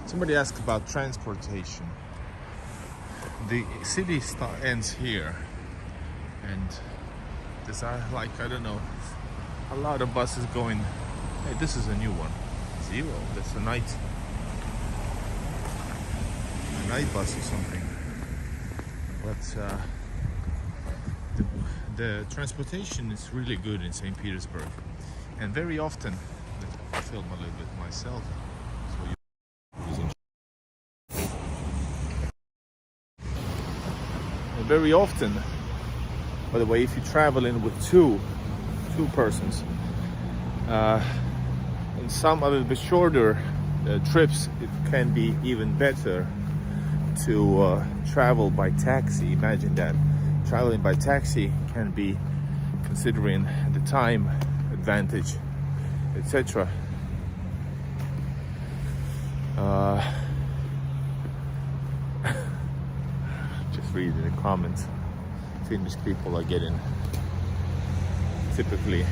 Somebody asked about transportation. The city ends here, and there's like, I don't know, a lot of buses going. Hey, this is a new one. Zero. That's a night bus or something. But the transportation is really good in St. Petersburg, and very often I film a little bit myself. So very often, by the way, if you travel in with two persons, in some a little bit shorter trips, it can be even better to travel by taxi. Imagine that. Traveling by taxi can be, considering the time advantage, etc. Reading the comments, Finnish people are getting typically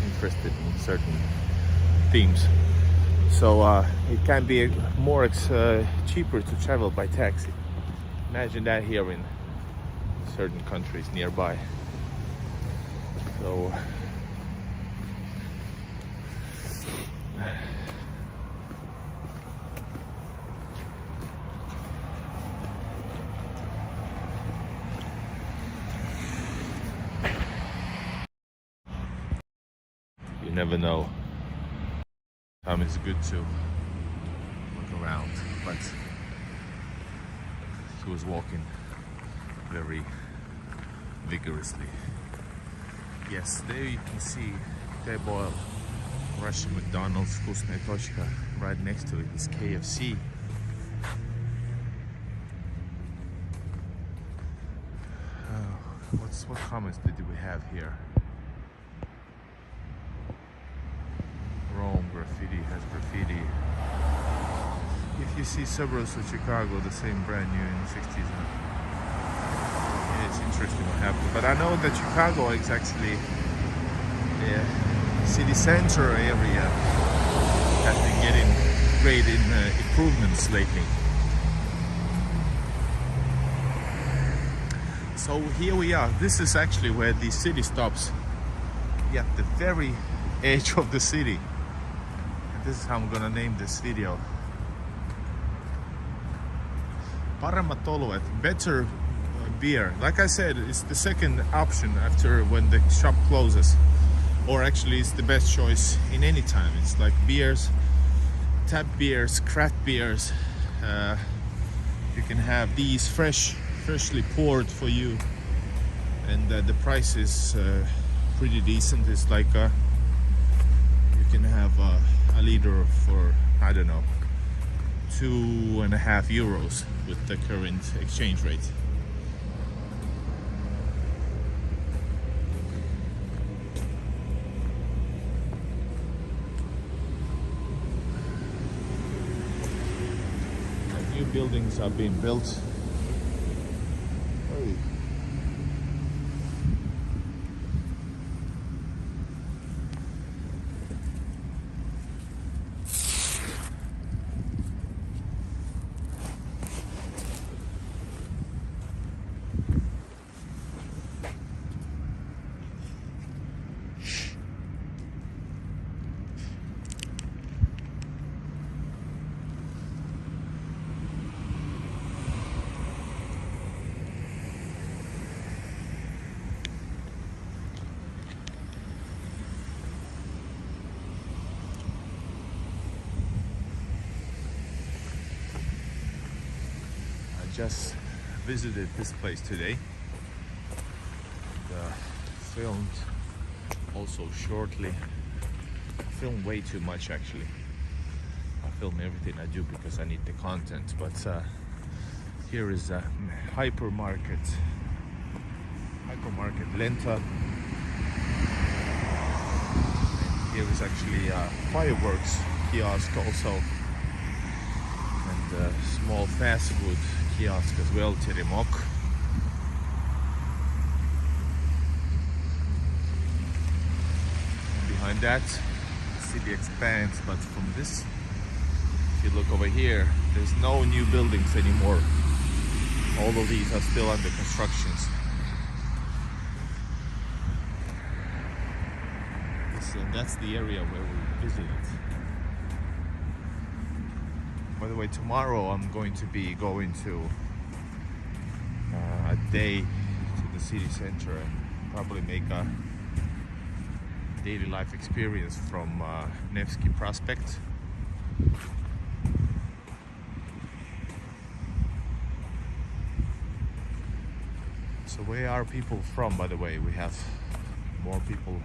interested in certain themes, so it can be more cheaper to travel by taxi. Imagine that here in certain countries nearby. So never know. It's good to look around, but he was walking very vigorously. Yes, there you can see they boil Russian McDonald's, Вкусная точка. Right next to it is KFC. What comments did we have here? Rome graffiti has graffiti. If you see suburbs of Chicago, the same brand new in the 60s. Yeah, it's interesting what happened. But I know that Chicago is actually the city center area has been getting great improvements lately. So here we are. This is actually where the city stops. At the very edge of the city. This is how I'm gonna name this video. Paremmat oluet, better beer. Like I said, it's the second option after when the shop closes. Or actually it's the best choice in any time. It's like beers, tap beers, craft beers. You can have these freshly poured for you. And the price is pretty decent. It's like you can have a liter for, I don't know, €2.50 with the current exchange rate. New buildings are being built. Hey. just visited this place today. Filmed also shortly. I film way too much actually. I film everything I do because I need the content. But here is a hypermarket Lenta. And here is actually a fireworks kiosk also, and a small fast food kiosk as well, Teремок. Behind that, the city expands, but from this, if you look over here, there's no new buildings anymore. All of these are still under constructions. That's the area where we visited. By the way, tomorrow I'm going to be going to a day to the city center and probably make a daily life experience from Nevsky Prospect. So where are people from, by the way? We have more people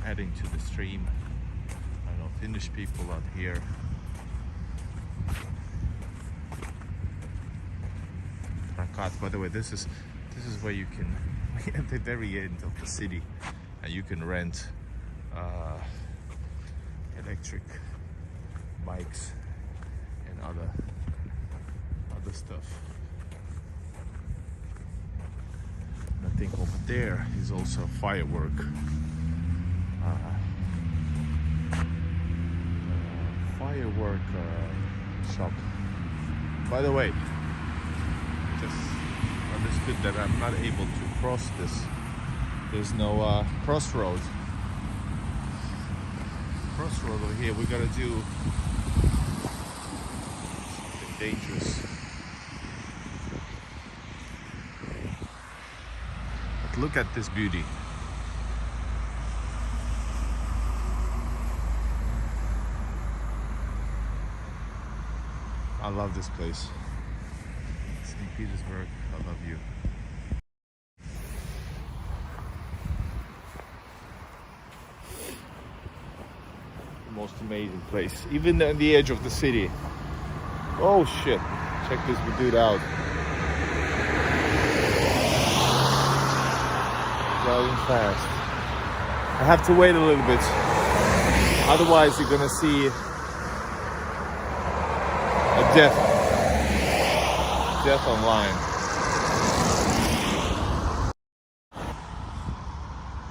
adding to the stream. I don't know, Finnish people out here. By the way, this is where you can, at the very end of the city, and you can rent electric bikes and other stuff. And I think over there is also a firework shop. By the way, just understood that I'm not able to cross this. There's no crossroad over here. We gotta do something dangerous. But look at this beauty. I love this place. St. Petersburg, I love you. The most amazing place, even on the edge of the city. Oh shit, check this dude out. Driving fast. I have to wait a little bit, otherwise you're gonna see a death online.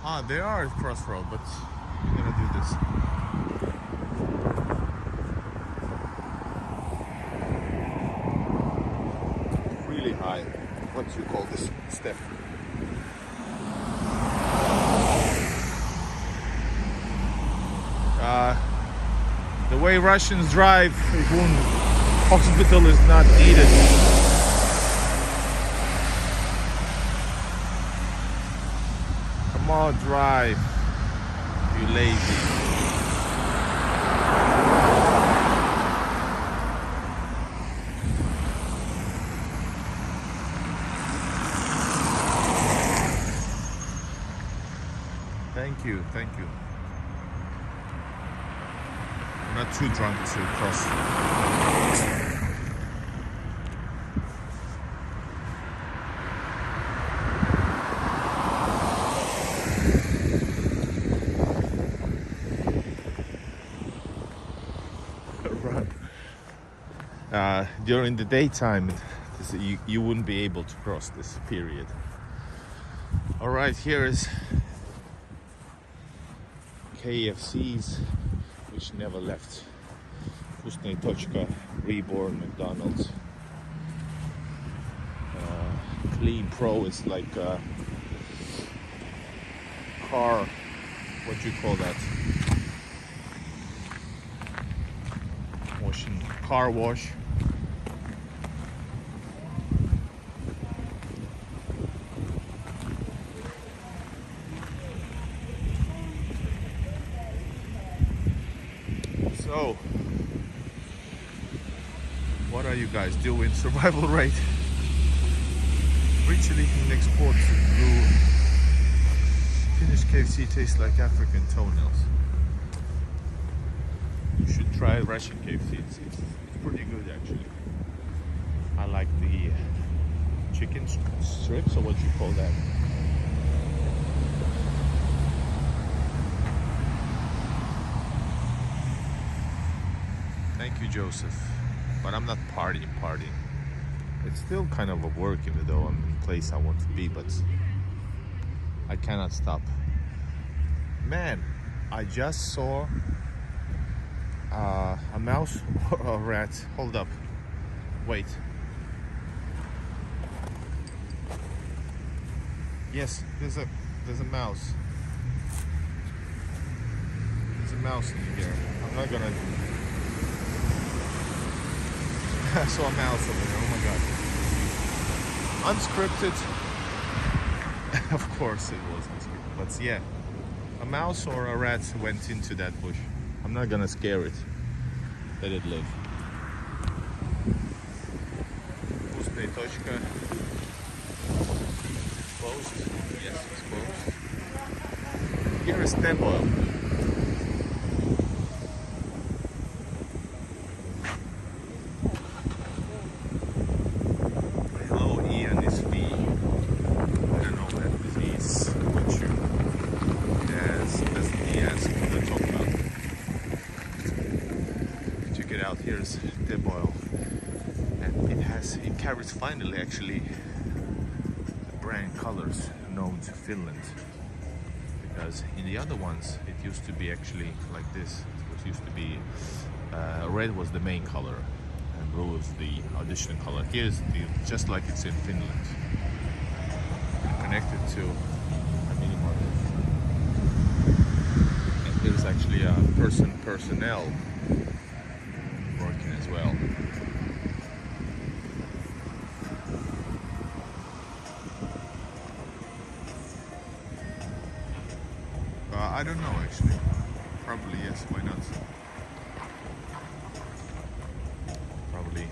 Ah, they are at crossroad, but we're gonna do this. Really high. What do you call this step? The way Russians drive, hospital is not needed. Come on, drive, you lazy. Thank you. I'm not too drunk to cross. During the daytime, you wouldn't be able to cross this period. All right, here is KFC's, which never left. Вкусная точка, Reborn, McDonald's. Clean Pro is like a car, what do you call that? Car wash. So, what are you guys doing? Survival rate literally can export blue. Finnish KFC tastes like African toenails. You should try Russian KFC. It's pretty good actually. I like the chicken strips, or what you call that. Thank you, Joseph. But I'm not partying. It's still kind of a work, even though I'm in the place I want to be, but I cannot stop. Man, I just saw a mouse or a rat. Hold up. Wait. Yes, there's a mouse. There's a mouse in here. I'm not gonna. I saw a mouse over there. Oh my god. Unscripted. Of course it was unscripted. But yeah, a mouse or a rat went into that bush. I'm not gonna scare it. Let it live. Pustая точка. Closed. Yes, it's closed. Here is temple. Hello, Ian is me. I don't know that disease. What you doesn't he ask what to talk about? Check it out. Here's Teboil, and it carries finally actually brand colors known to Finland, because in the other ones it used to be actually like this. It used to be red was the main color and blue was the additional color. Here's just like it's in Finland, connected to a mini market. And here's actually a personnel working as well. I don't know actually. Probably yes, why not? Probably.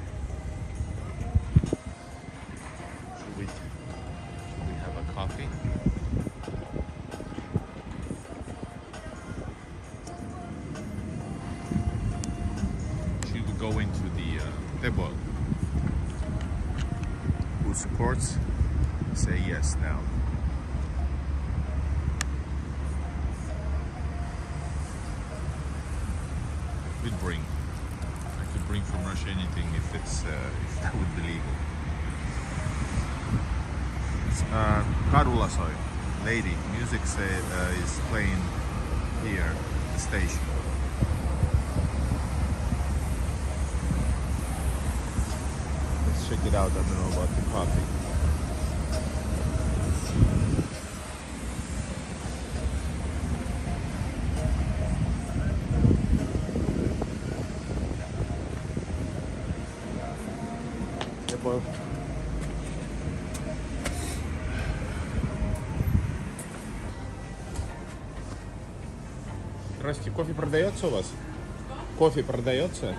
Should we have a coffee? Should we go into the Tebo? Who supports? Say yes now. Bring. I could bring from Russia anything if if that would be legal. Kadulasoi, lady, music is playing here at the station. Let's check it out. I don't know about the coffee. Здрасте, кофе продается у вас? Кофе продается?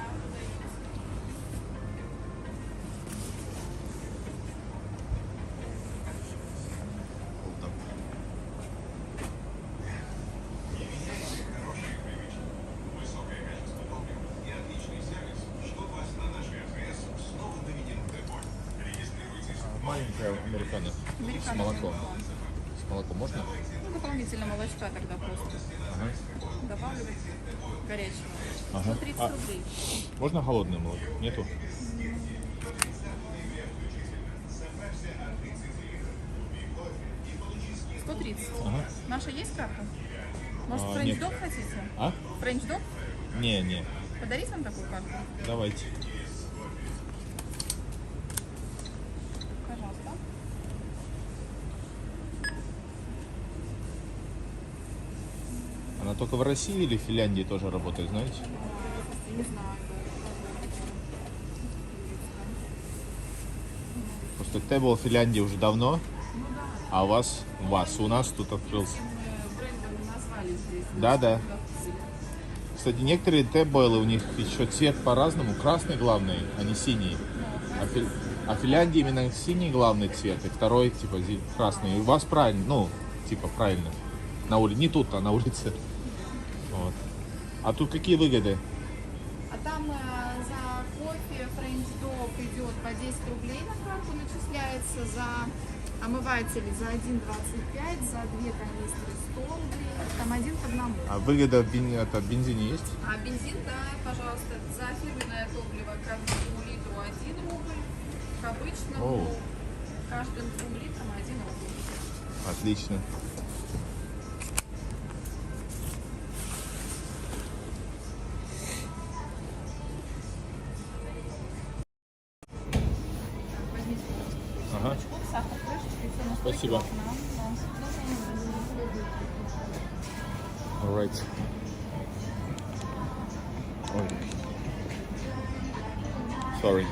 Маленькая американо. С молоком. С молоком можно? Ну, дополнительно молочка тогда просто. Ага. Добавлю горячего. Ага. Ну, 30 рублей. Можно холодное молоко? Нету? Ага. Наша есть карта? Может, нет. френч-дог хотите? А? Френч-дог? Не. Подарить вам такую карту? Давайте. Пожалуйста. Она только в России или в Финляндии тоже работает, знаете? Не знаю. Просто Тebo в Финляндии уже давно, а у нас тут открылся. Брендом назвали здесь. Да. Кстати, некоторые T-бойлы, у них еще цвет по-разному. Красный главный, а не синий. А в Финляндии именно синий главный цвет, и второй типа красный. И у вас правильно, ну, типа правильно. На улице, не тут, а на улице. Вот. А тут какие выгоды? А там за кофе French Dog идет по 10 рублей на карту начисляется, за омыватели за 1,25, за 2 канистры 100 рублей, там 1 к 1. А выгода в бензине есть? А бензин, да, пожалуйста, за фирменное топливо каждому литру 1 рубль, к обычному каждым 2 литрам 1 рубль. Отлично. Возьмите, Ага. сахар, крышечка, и все настройки Спасибо. окна. Alright. Ой. Sorry.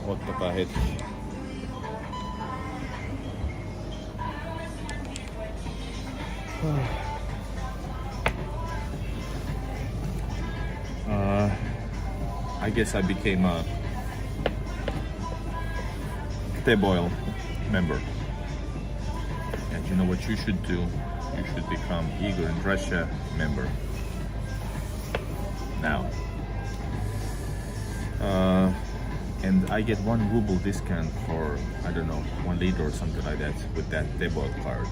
Вот такая hetki. I guess I became a Boil member. And you know what you should do? You should become Igor in Russia member. Now. And I get 1 ruble discount for, I don't know, 1 liter or something like that with that Boil card.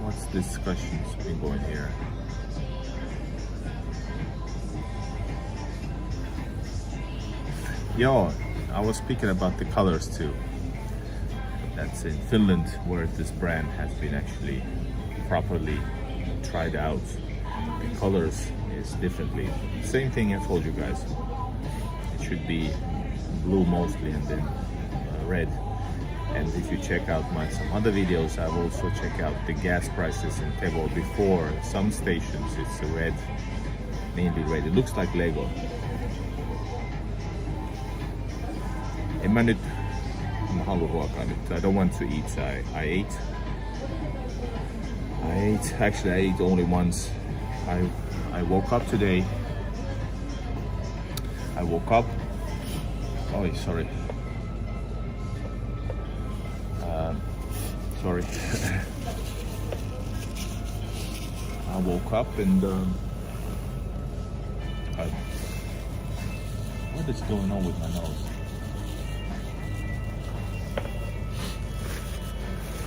What's discussions been going here? Yo, I was speaking about the colors too. That's in Finland, where this brand has been actually properly tried out. The colors is differently. Same thing I told you guys. It should be blue mostly and then red. And if you check out some other videos, I've also checked out the gas prices in Tebo before. Some stations it's red, mainly red. It looks like Lego. En mä nyt, mä haluan ruokaa nyt. I don't want to eat. I ate. Actually, I ate only once. I woke up today. Oh, sorry. Sorry. I woke up and what is going on with my nose?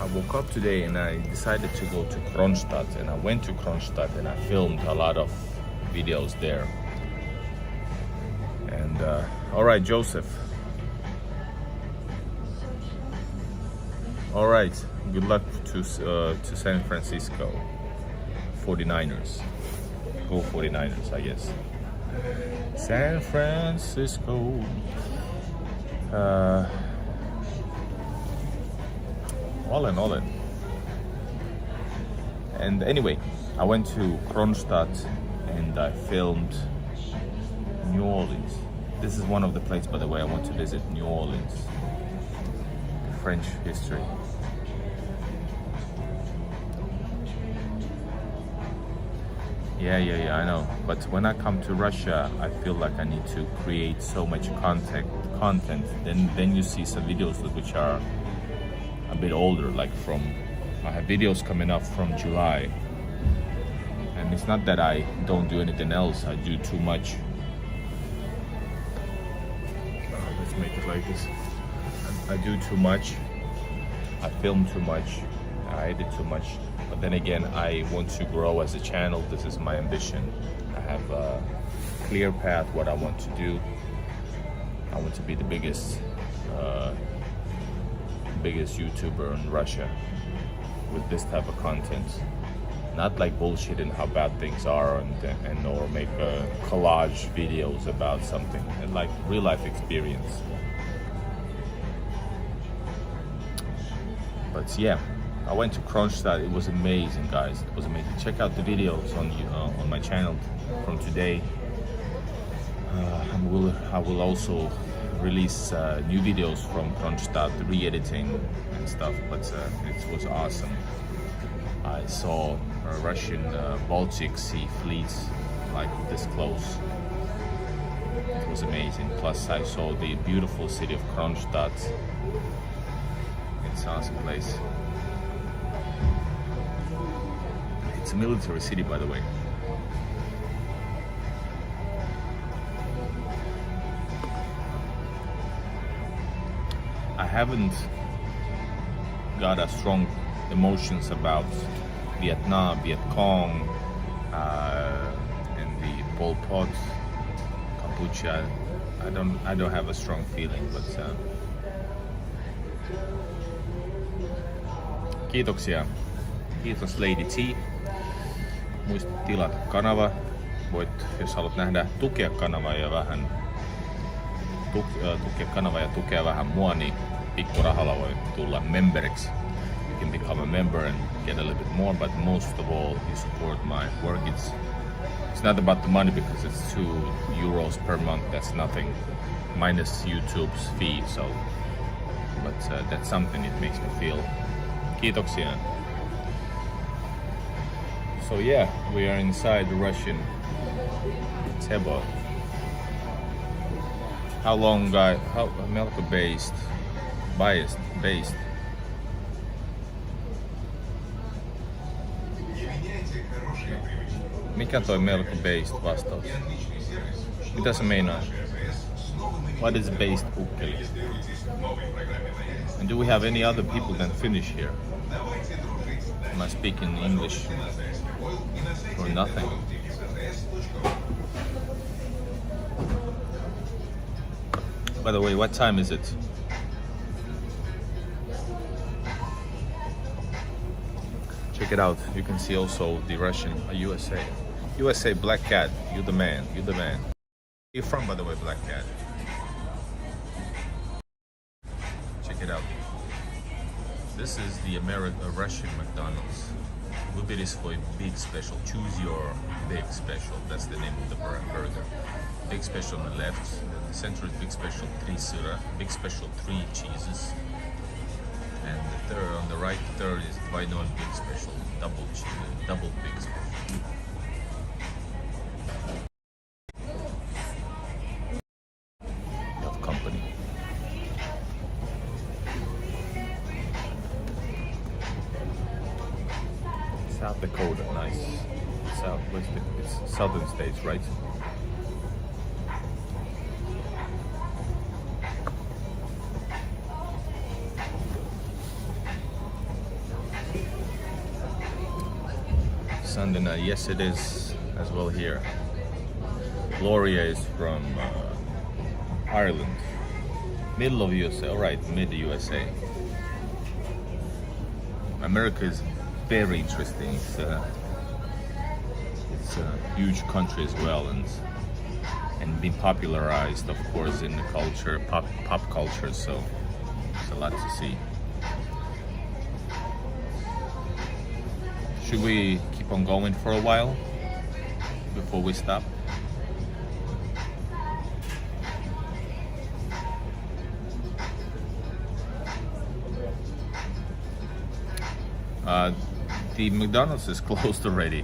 I woke up today and I decided to go to Kronstadt, and I went to Kronstadt and I filmed a lot of videos there. And all right, Joseph. All right, good luck to San Francisco 49ers. Go 49ers, I guess. San Francisco. All in. And anyway, I went to Kronstadt and I filmed New Orleans. This is one of the places, by the way, I want to visit, New Orleans. French history. Yeah, I know. But when I come to Russia, I feel like I need to create so much content. Then you see some videos which are a bit older, like I have videos coming up from July. And it's not that I don't do anything else, I do too much. Let's make it like this. I do too much, I film too much, I edit too much. But then again, I want to grow as a channel. This is my ambition. I have a clear path what I want to do. I want to be the biggest YouTuber in Russia with this type of content. Not like bullshitting how bad things are and or make collage videos about something, and like real life experience. But yeah, I went to Kronstadt. It was amazing, guys. It was amazing. Check out the videos on my channel from today. I will also release new videos from Kronstadt, re-editing and stuff. But it was awesome. I saw a Russian Baltic Sea fleet like this close. It was amazing. Plus I saw the beautiful city of Kronstadt. It's an awesome place. It's a military city, by the way. I haven't got a strong emotions about Vietnam, Viet Cong, and the Pol Pot, Kampuchea. I don't have a strong feeling, but kiitoksia. Kiitos Lady T. Muista tilata kanava. Voit, jos haluat nähdä, tukea kanavaa ja vähän tukea vähän mua, niin pikkurahalla voi tulla memberiksi. You can become a member and get a little bit more, but most of all, you support my work. It's not about the money because it's €2 per month. That's nothing, minus YouTube's fee. So, but that's something. It makes me feel. Kiitoksia. So yeah, we are inside the Russian Tebo. How long, guy? How melko based? Mikä toi melko based vastaus? Mitä se meinaa? What is based ukkeli? And do we have any other people than Finnish here? Am I speaking English or nothing? By the way, what time is it? Check it out. You can see also the Russian USA Black Cat. You the man. You the man. Where are you from, by the way, Black Cat? Check it out. This is the Russian McDonald's. Wybierz for big special. Choose your big special. That's the name of the burger. Big special on the left. The center is big special 3 syra. Big special 3 cheeses. And the third on the right, third is Vinyl big special, double big special. Of company. South Dakota, nice. It's southern states, right? Sunday night, yes it is as well here. Gloria is from Ireland. Middle of USA, alright, mid USA. America is very interesting. It's a huge country as well, and been popularized, of course, in the culture, pop culture. So it's a lot to see. Should we keep on going for a while before we stop? The McDonald's is closed already.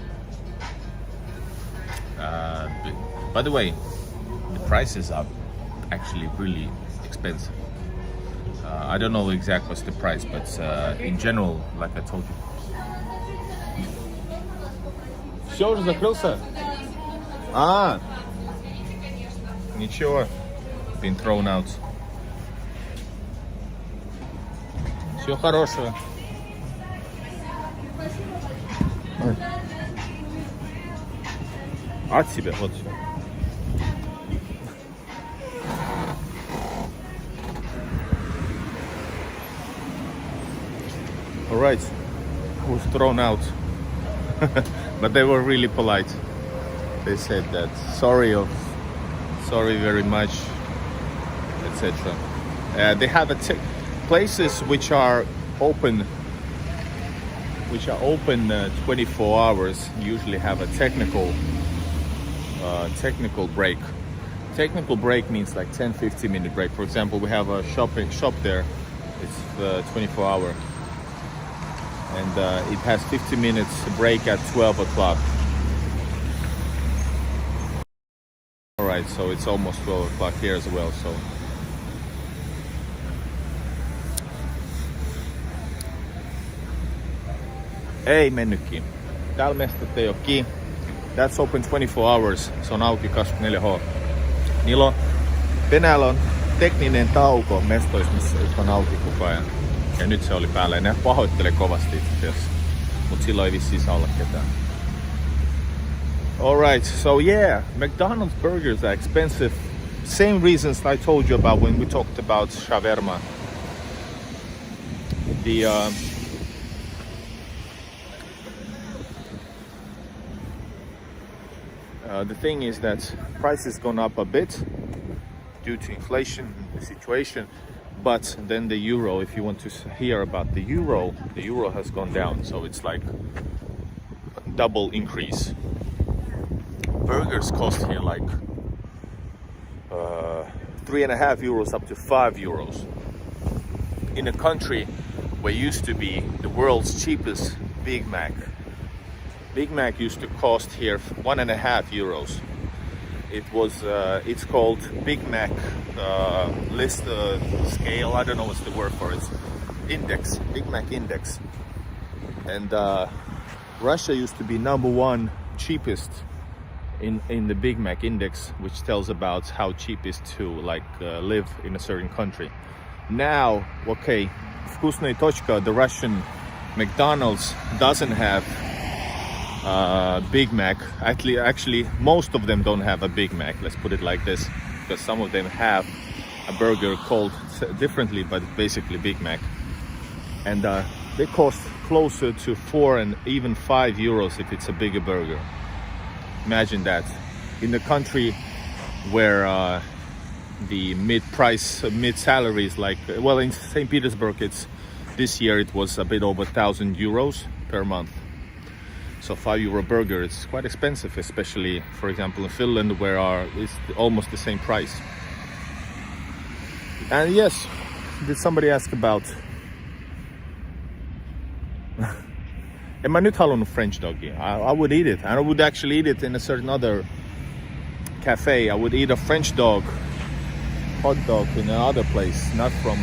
By the way, the prices are actually really expensive. I don't know exactly what's the price, but in general, like I told you. Все уже закрылся? Ничего. Been thrown out. Всего хорошего. От себя, вот все. Alright, I was thrown out. But they were really polite. They said that sorry very much, etc. They have places which are open 24 hours. Usually have a technical break. Technical break means like 10-15 minute break. For example, we have a shop there. It's 24 hour. And it has 50 minutes break at 12 o'clock. Alright, right? So it's almost 12 o'clock here as well. So ei mennytkin. Täällä mestat ei oo kiinni. That's open 24 hours. Se on auki 24h. Venäjällä on tekninen tauko mestoissa, missä on auki koko ajan. Ja nyt se oli päällä. Ja ne pahoittelee kovasti itse asiassa. Mut silloin ei vissiin saa olla ketään. Alright, so yeah, McDonald's burgers are expensive. Same reasons I told you about when we talked about shawarma. The thing is that price has gone up a bit due to inflation, the situation, but then the euro, if you want to hear about the euro has gone down, so it's like double increase. Burgers cost here like 3.5 euros up to 5 euros. In a country where used to be the world's cheapest Big Mac. Big Mac used to cost here 1.5 euros. It's called Big Mac list scale. I don't know what's the word for it. Index, Big Mac index. And Russia used to be #1 cheapest in the Big Mac index, which tells about how cheap is to live in a certain country. Now, okay, Vkusnaya Tochka, the Russian McDonald's doesn't have Big Mac. Actually, most of them don't have a Big Mac. Let's put it like this, because some of them have a burger called differently, but basically Big Mac, and they cost closer to 4 and even 5 euros if it's a bigger burger. Imagine that in the country where the mid salaries, in St. Petersburg, this year it was a bit over 1,000 euros per month. So 5 euro burger, it's quite expensive, especially, for example, in Finland, where it's almost the same price. And yes, did somebody ask about? En mä nyt halunnut French dogia. I would eat it. And I would actually eat it in a certain other cafe. I would eat a French hot dog in another place, not from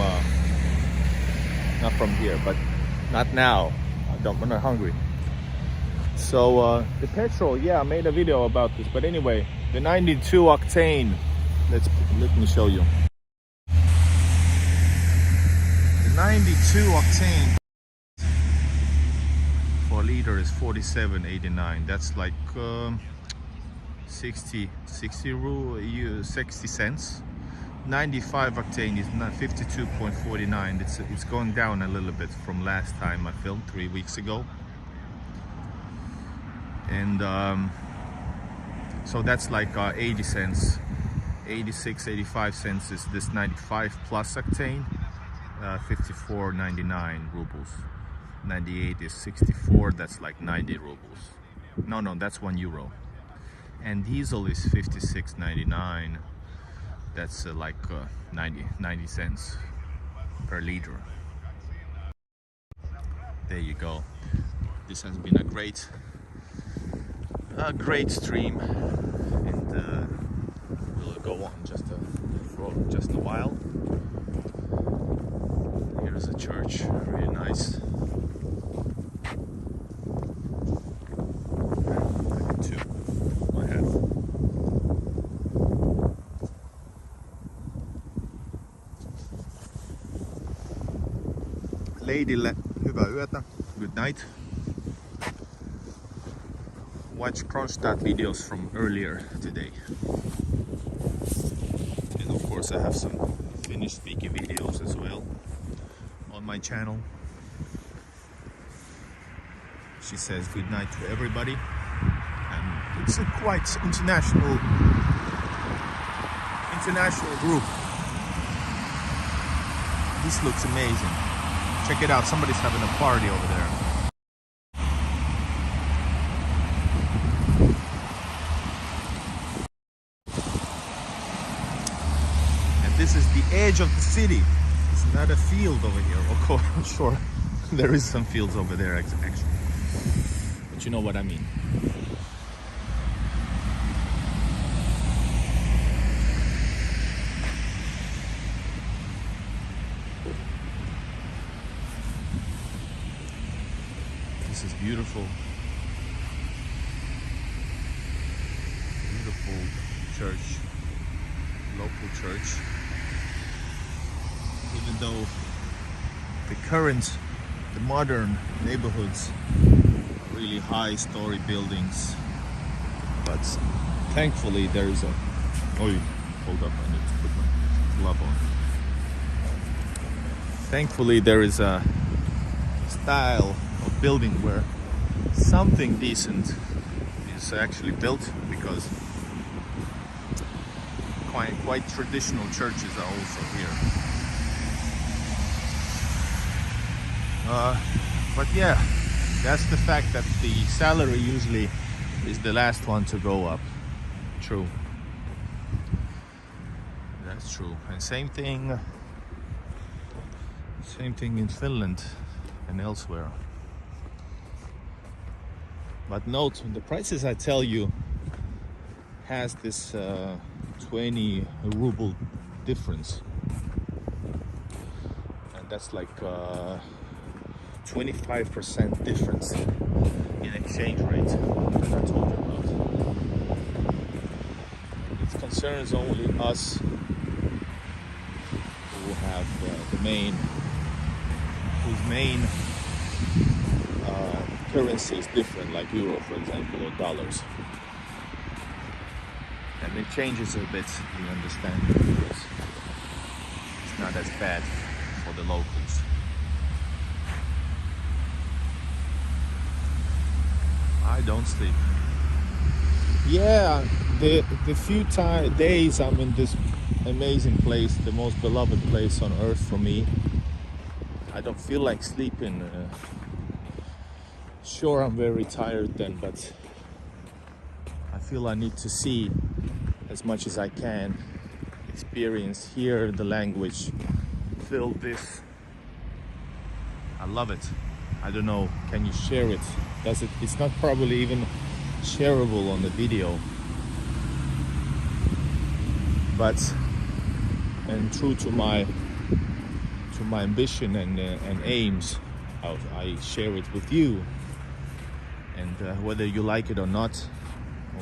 here, but not now. I'm not hungry. So the petrol, yeah, I made a video about this, but anyway, the 92 octane. Let me show you. The 92 octane for a liter is 47.89. That's like 60 cents. 95 octane is 52.49. It's going down a little bit from last time I filmed 3 weeks ago. And so that's like 80 cents, 86, 85 cents is this 95 plus octane, 54.99 rubles. 98 is 64, that's like 90 rubles. No, that's 1 euro. And diesel is 56.99, that's like 90 cents per liter. There you go. This has been a great stream, and we'll go on for just a while. Here's a church, really nice. Ladylle hyvää yötä, good night. Watch Kronstadt videos from earlier today. And of course I have some Finnish speaking videos as well on my channel. She says good night to everybody. And it's a quite international group. This looks amazing. Check it out, somebody's having a party over there. This is the edge of the city. It's not a field over here. Of course, sure, there is some fields over there actually, but you know what I mean. This is beautiful. Beautiful church, local church. Even though the modern neighborhoods are really high story buildings, but thankfully there is a, oh, hold up, I need to put my glove on. Thankfully there is a style of building where something decent is actually built, because quite traditional churches are also here. But yeah, that's the fact that the salary usually is the last one to go up. True. That's true. And same thing in Finland and elsewhere. But note, the prices I tell you has this 20 ruble difference, and that's like 25% difference in exchange rate that I told you about. It concerns only us who have whose main currency is different, like euro, for example, or dollars. And it changes a bit, you understand, because it's not as bad for the locals. I don't sleep. Yeah, the few days I'm in this amazing place, the most beloved place on earth for me, I don't feel like sleeping. Sure, I'm very tired then, but I feel I need to see as much as I can, experience, hear the language, feel this. I love it. I don't know, can you share it? It's not probably even shareable on the video, but and true to my ambition and aims, I share it with you. And whether you like it or not,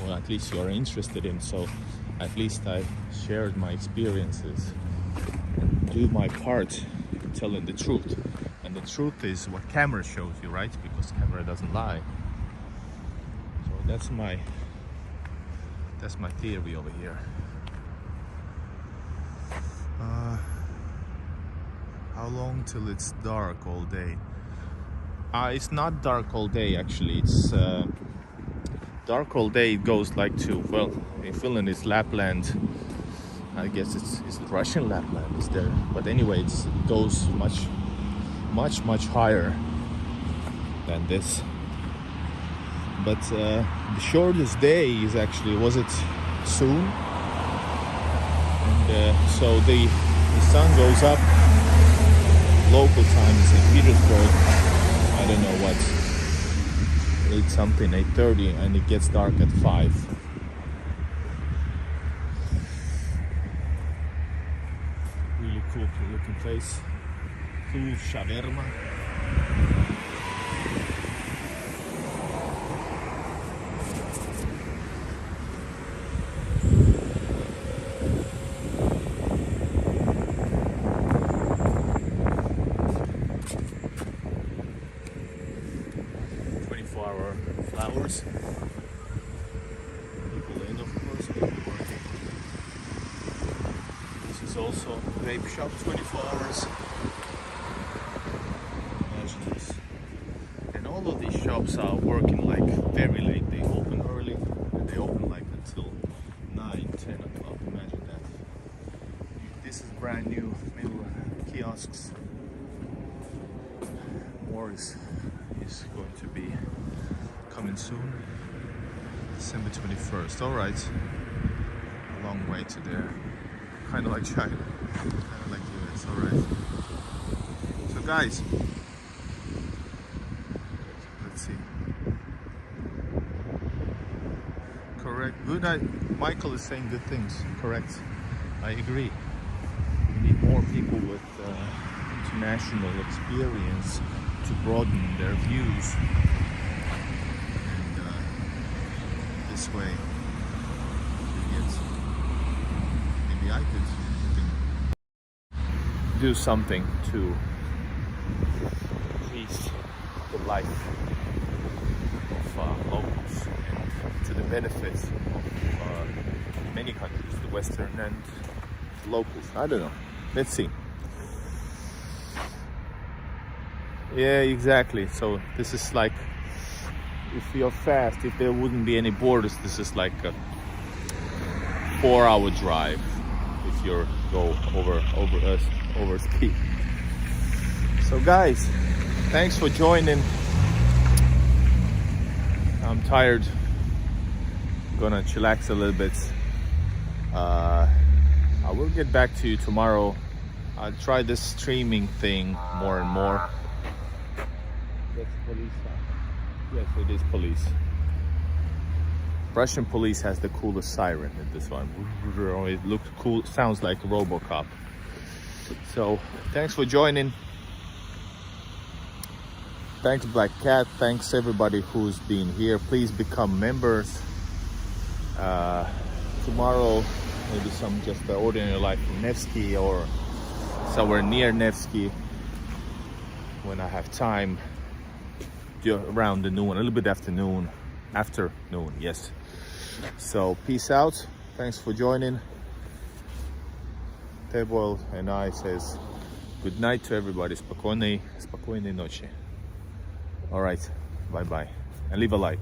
or at least you are interested in, so at least I shared my experiences and do my part in telling the truth. And the truth is what camera shows you, right? Because camera doesn't lie. So that's my theory over here. How long till it's dark all day? It's not dark all day, actually. It's dark all day. It goes like to, well, in Finland it's Lapland. I guess it's Russian Lapland is there. But anyway, it goes much higher than this. But the shortest day is actually, was it soon? And so the sun goes up. Local time is in Petersburg. I don't know what, 8 something, 8:30, and it gets dark at 5. Really cool looking place. Cool shawarma. 24-hour flowers. People in, of course, people working. This is also vape shop, 24 hours. Imagine this. And all of these shops are working like very late. They open early and they open like until 9, 10 o'clock. Imagine that. This is brand new kiosks. More is going to be coming soon. December 21st. All right. A long way to there. Kind of like China. Kind of like US. All right. So guys, let's see. Correct. Good. Michael is saying good things. Correct. I agree. We need more people with international experience to broaden their views this way. Maybe I could do something to increase the life of locals and to the benefits of many countries, the Western and locals. I don't know. Let's see. Yeah, exactly. So this is like, if you're fast, if there wouldn't be any borders, this is like a 4-hour drive if you go over speed. So guys, thanks for joining. I'm tired. Gonna chillax a little bit. I will get back to you tomorrow. I'll try this streaming thing more and more. That's police. Yes, it is police. Russian police has the coolest siren in this one. It looks cool, sounds like RoboCop. So, thanks for joining. Thanks Black Cat, thanks everybody who's been here. Please become members. Tomorrow, maybe some just the ordinary life from Nevsky or somewhere near Nevsky when I have time. Around the noon, a little bit after noon, yes. So peace out, thanks for joining. Teboil and I says good night to everybody. Спокойной ночи. All right, bye bye, and leave a like.